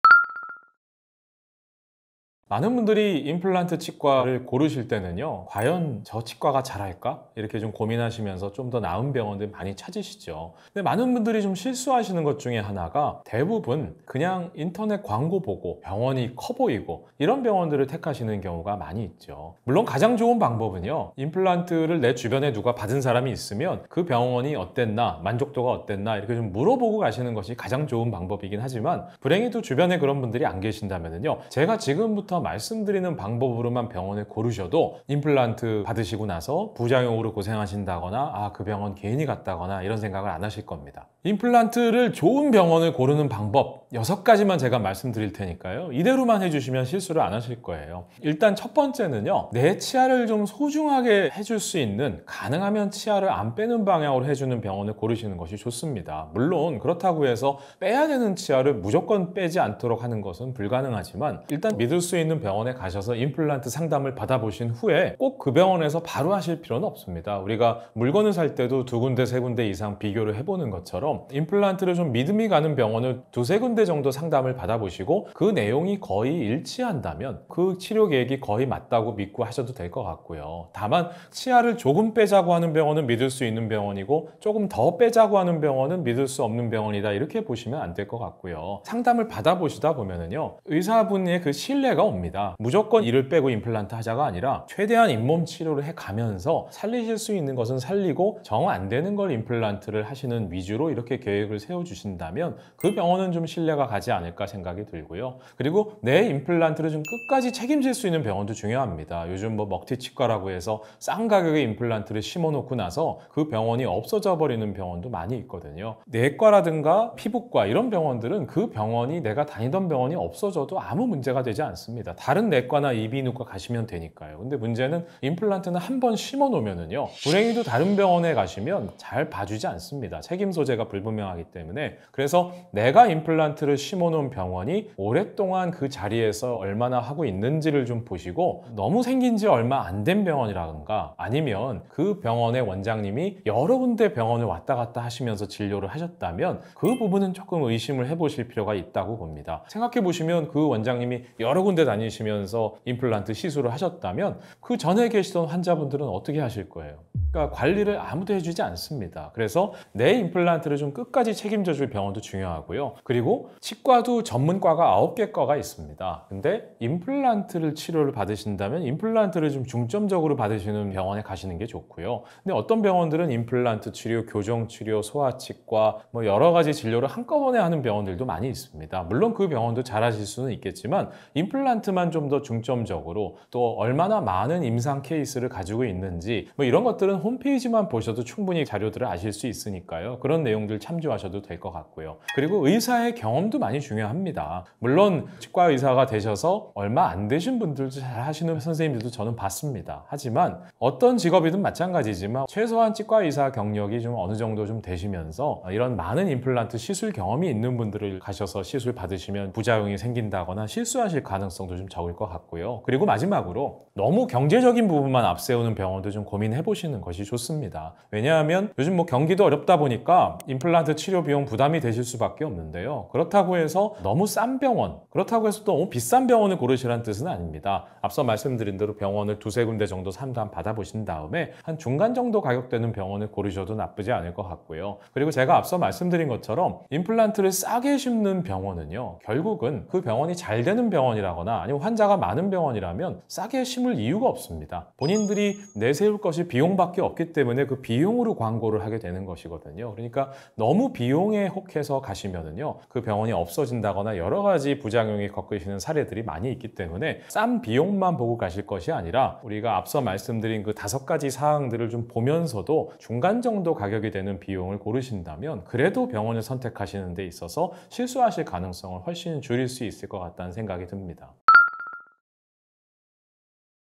많은 분들이 임플란트 치과를 고르실 때는요 과연 저 치과가 잘할까? 이렇게 좀 고민하시면서 좀 더 나은 병원들 많이 찾으시죠. 근데 많은 분들이 좀 실수하시는 것 중에 하나가 대부분 그냥 인터넷 광고 보고 병원이 커 보이고 이런 병원들을 택하시는 경우가 많이 있죠. 물론 가장 좋은 방법은요 임플란트를 내 주변에 누가 받은 사람이 있으면 그 병원이 어땠나, 만족도가 어땠나 이렇게 좀 물어보고 가시는 것이 가장 좋은 방법이긴 하지만 불행히도 주변에 그런 분들이 안 계신다면요 제가 지금부터 말씀드리는 방법으로만 병원을 고르셔도 임플란트 받으시고 나서 부작용으로 고생하신다거나 그 병원 괜히 갔다거나 이런 생각을 안 하실 겁니다. 임플란트를 좋은 병원을 고르는 방법 6가지만 제가 말씀드릴 테니까요. 이대로만 해주시면 실수를 안 하실 거예요. 일단 첫 번째는요. 내 치아를 좀 소중하게 해줄 수 있는 가능하면 치아를 안 빼는 방향으로 해주는 병원을 고르시는 것이 좋습니다. 물론 그렇다고 해서 빼야 되는 치아를 무조건 빼지 않도록 하는 것은 불가능하지만 일단 믿을 수 있는 병원에 가셔서 임플란트 상담을 받아보신 후에 꼭 그 병원에서 바로 하실 필요는 없습니다. 우리가 물건을 살 때도 2군데, 3군데 이상 비교를 해보는 것처럼 임플란트를 좀 믿음이 가는 병원을 2, 3군데 정도 상담을 받아보시고 그 내용이 거의 일치한다면 그 치료 계획이 거의 맞다고 믿고 하셔도 될 것 같고요. 다만 치아를 조금 빼자고 하는 병원은 믿을 수 있는 병원이고 조금 더 빼자고 하는 병원은 믿을 수 없는 병원이다 이렇게 보시면 안 될 것 같고요. 상담을 받아보시다 보면은요 의사분의 그 신뢰가 옵니다. 무조건 이를 빼고 임플란트 하자가 아니라 최대한 잇몸 치료를 해가면서 살리실 수 있는 것은 살리고 정 안 되는 걸 임플란트를 하시는 위주로 이렇게 계획을 세워주신다면 그 병원은 좀 신뢰가 가지 않을까 생각이 들고요. 그리고 내 임플란트를 좀 끝까지 책임질 수 있는 병원도 중요합니다. 요즘 뭐 먹튀치과라고 해서 싼 가격에 임플란트를 심어놓고 나서 그 병원이 없어져 버리는 병원도 많이 있거든요. 내과라든가 피부과 이런 병원들은 그 병원이 내가 다니던 병원이 없어져도 아무 문제가 되지 않습니다. 됩니다. 다른 내과나 이비인후과 가시면 되니까요. 근데 문제는 임플란트는 한 번 심어 놓으면은요, 불행히도 다른 병원에 가시면 잘 봐주지 않습니다. 책임 소재가 불분명하기 때문에. 그래서 내가 임플란트를 심어 놓은 병원이 오랫동안 그 자리에서 얼마나 하고 있는지를 좀 보시고, 너무 생긴 지 얼마 안 된 병원이라든가 아니면 그 병원의 원장님이 여러 군데 병원을 왔다 갔다 하시면서 진료를 하셨다면 그 부분은 조금 의심을 해보실 필요가 있다고 봅니다. 생각해 보시면 그 원장님이 여러 군데 다니시면서 임플란트 시술을 하셨다면 그 전에 계시던 환자분들은 어떻게 하실 거예요? 그러니까 관리를 아무도 해주지 않습니다. 그래서 내 임플란트를 좀 끝까지 책임져 줄 병원도 중요하고요. 그리고 치과도 전문과가 9개 과가 있습니다. 근데 임플란트를 치료를 받으신다면 임플란트를 좀 중점적으로 받으시는 병원에 가시는 게 좋고요. 근데 어떤 병원들은 임플란트 치료, 교정 치료, 소아치과 뭐 여러 가지 진료를 한꺼번에 하는 병원들도 많이 있습니다. 물론 그 병원도 잘하실 수는 있겠지만 임플란트만 좀 더 중점적으로, 또 얼마나 많은 임상 케이스를 가지고 있는지 뭐 이런 것들은 홈페이지만 보셔도 충분히 자료들을 아실 수 있으니까요. 그런 내용들 참조하셔도 될 것 같고요. 그리고 의사의 경험도 많이 중요합니다. 물론 치과 의사가 되셔서 얼마 안 되신 분들도 잘 하시는 선생님들도 저는 봤습니다. 하지만 어떤 직업이든 마찬가지지만 최소한 치과 의사 경력이 좀 어느 정도 좀 되시면서 이런 많은 임플란트 시술 경험이 있는 분들을 가셔서 시술 받으시면 부작용이 생긴다거나 실수하실 가능성도 좀 적을 것 같고요. 그리고 마지막으로 너무 경제적인 부분만 앞세우는 병원도 좀 고민해 보시는 것이 좋습니다. 왜냐하면 요즘 뭐 경기도 어렵다 보니까 임플란트 치료 비용 부담이 되실 수밖에 없는데요. 그렇다고 해서 너무 싼 병원, 그렇다고 해서 또 너무 비싼 병원을 고르시라는 뜻은 아닙니다. 앞서 말씀드린 대로 병원을 두세 군데 정도 상담 받아보신 다음에 한 중간 정도 가격대는 병원을 고르셔도 나쁘지 않을 것 같고요. 그리고 제가 앞서 말씀드린 것처럼 임플란트를 싸게 심는 병원은요, 결국은 그 병원이 잘 되는 병원이라거나 아니면 환자가 많은 병원이라면 싸게 심을 이유가 없습니다. 본인들이 내세울 것이 비용밖에 없기 때문에 그 비용으로 광고를 하게 되는 것이거든요. 그러니까 너무 비용에 혹해서 가시면은요, 그 병원이 없어진다거나 여러 가지 부작용이 겪으시는 사례들이 많이 있기 때문에 싼 비용만 보고 가실 것이 아니라 우리가 앞서 말씀드린 그 5가지 사항들을 좀 보면서도 중간 정도 가격이 되는 비용을 고르신다면 그래도 병원을 선택하시는 데 있어서 실수하실 가능성을 훨씬 줄일 수 있을 것 같다는 생각이 듭니다.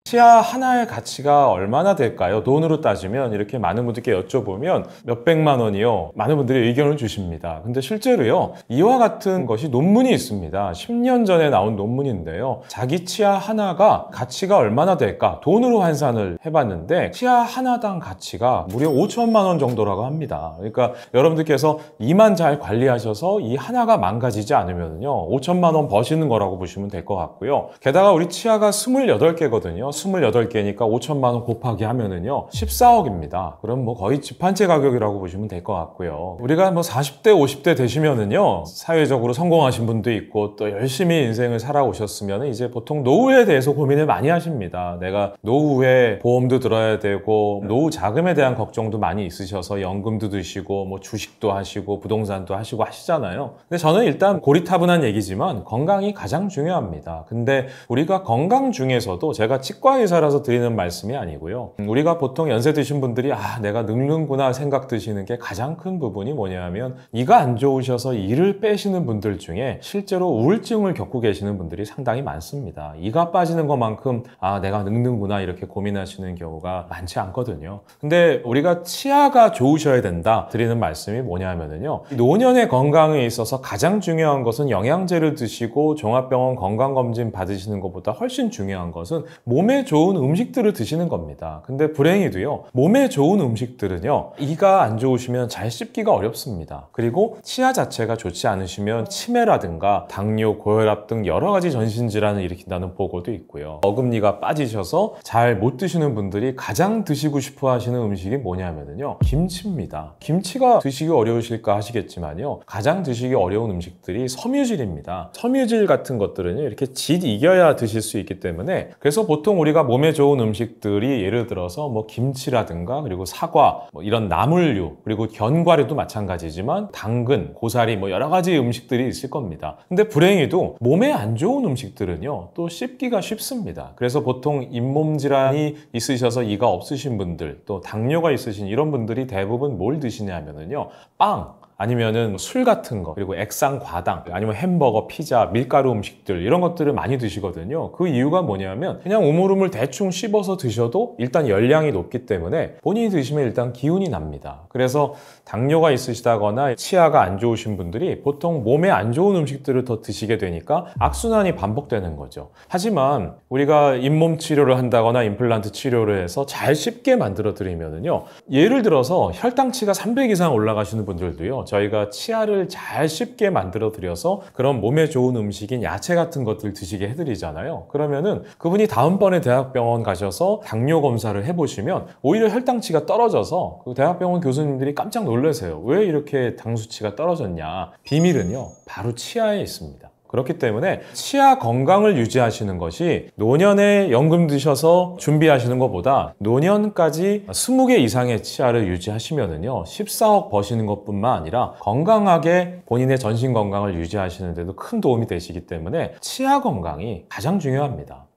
치아 하나의 가치가 얼마나 될까요? 돈으로 따지면 이렇게 많은 분들께 여쭤보면 몇백만 원이요. 많은 분들이 의견을 주십니다. 근데 실제로요, 이와 같은 것이 논문이 있습니다. 10년 전에 나온 논문인데요. 자기 치아 하나가 가치가 얼마나 될까? 돈으로 환산을 해봤는데 치아 하나당 가치가 무려 5천만 원 정도라고 합니다. 그러니까 여러분들께서 이만 잘 관리하셔서 이 하나가 망가지지 않으면요, 5천만 원 버시는 거라고 보시면 될 것 같고요. 게다가 우리 치아가 28개거든요. 28개니까 5천만 원 곱하기 하면은요 14억입니다. 그럼 뭐 거의 집 한 채 가격이라고 보시면 될 것 같고요. 우리가 뭐 40대 50대 되시면은요 사회적으로 성공하신 분도 있고 또 열심히 인생을 살아오셨으면 이제 보통 노후에 대해서 고민을 많이 하십니다. 내가 노후에 보험도 들어야 되고 노후 자금에 대한 걱정도 많이 있으셔서 연금도 드시고 뭐 주식도 하시고 부동산도 하시고 하시잖아요. 근데 저는 일단 고리타분한 얘기지만 건강이 가장 중요합니다. 근데 우리가 건강 중에서도 제가 치과 의사라서 드리는 말씀이 아니고요. 우리가 보통 연세 드신 분들이 내가 늙는구나 생각 드시는 게 가장 큰 부분이 뭐냐면 이가 안 좋으셔서 이를 빼시는 분들 중에 실제로 우울증을 겪고 계시는 분들이 상당히 많습니다. 이가 빠지는 것만큼 내가 늙는구나 이렇게 고민하시는 경우가 많지 않거든요. 근데 우리가 치아가 좋으셔야 된다 드리는 말씀이 뭐냐면요, 노년의 건강에 있어서 가장 중요한 것은 영양제를 드시고 종합병원 건강검진 받으시는 것보다 훨씬 중요한 것은 몸에 좋은 음식들을 드시는 겁니다. 근데 불행히도요, 몸에 좋은 음식들은요 이가 안 좋으시면 잘 씹기가 어렵습니다. 그리고 치아 자체가 좋지 않으시면 치매라든가 당뇨, 고혈압 등 여러 가지 전신질환을 일으킨다는 보고도 있고요. 어금니가 빠지셔서 잘 못 드시는 분들이 가장 드시고 싶어 하시는 음식이 뭐냐면요, 김치입니다. 김치가 드시기 어려우실까 하시겠지만요, 가장 드시기 어려운 음식들이 섬유질입니다. 섬유질 같은 것들은요 이렇게 질 이겨야 드실 수 있기 때문에, 그래서 보통 우리가 몸에 좋은 음식들이 예를 들어서 뭐 김치라든가 그리고 사과 뭐 이런 나물류, 그리고 견과류도 마찬가지지만 당근, 고사리 뭐 여러 가지 음식들이 있을 겁니다. 근데 불행히도 몸에 안 좋은 음식들은요 또 씹기가 쉽습니다. 그래서 보통 잇몸 질환이 있으셔서 이가 없으신 분들, 또 당뇨가 있으신 이런 분들이 대부분 뭘 드시냐면요, 빵, 아니면은 술 같은 거, 그리고 액상 과당, 아니면 햄버거, 피자, 밀가루 음식들 이런 것들을 많이 드시거든요. 그 이유가 뭐냐면 그냥 우물우물 대충 씹어서 드셔도 일단 열량이 높기 때문에 본인이 드시면 일단 기운이 납니다. 그래서 당뇨가 있으시다거나 치아가 안 좋으신 분들이 보통 몸에 안 좋은 음식들을 더 드시게 되니까 악순환이 반복되는 거죠. 하지만 우리가 잇몸 치료를 한다거나 임플란트 치료를 해서 잘 씹게 만들어 드리면은요, 예를 들어서 혈당치가 300 이상 올라가시는 분들도요, 저희가 치아를 잘 씹게 만들어 드려서 그런 몸에 좋은 음식인 야채 같은 것들 드시게 해드리잖아요. 그러면은 그분이 다음번에 대학병원 가셔서 당뇨 검사를 해보시면 오히려 혈당치가 떨어져서 그 대학병원 교수님들이 깜짝 놀라세요. 왜 이렇게 당 수치가 떨어졌냐? 비밀은요, 바로 치아에 있습니다. 그렇기 때문에 치아 건강을 유지하시는 것이 노년에 연금 드셔서 준비하시는 것보다 노년까지 20개 이상의 치아를 유지하시면은요, 14억 버시는 것뿐만 아니라 건강하게 본인의 전신 건강을 유지하시는 데도 큰 도움이 되시기 때문에 치아 건강이 가장 중요합니다.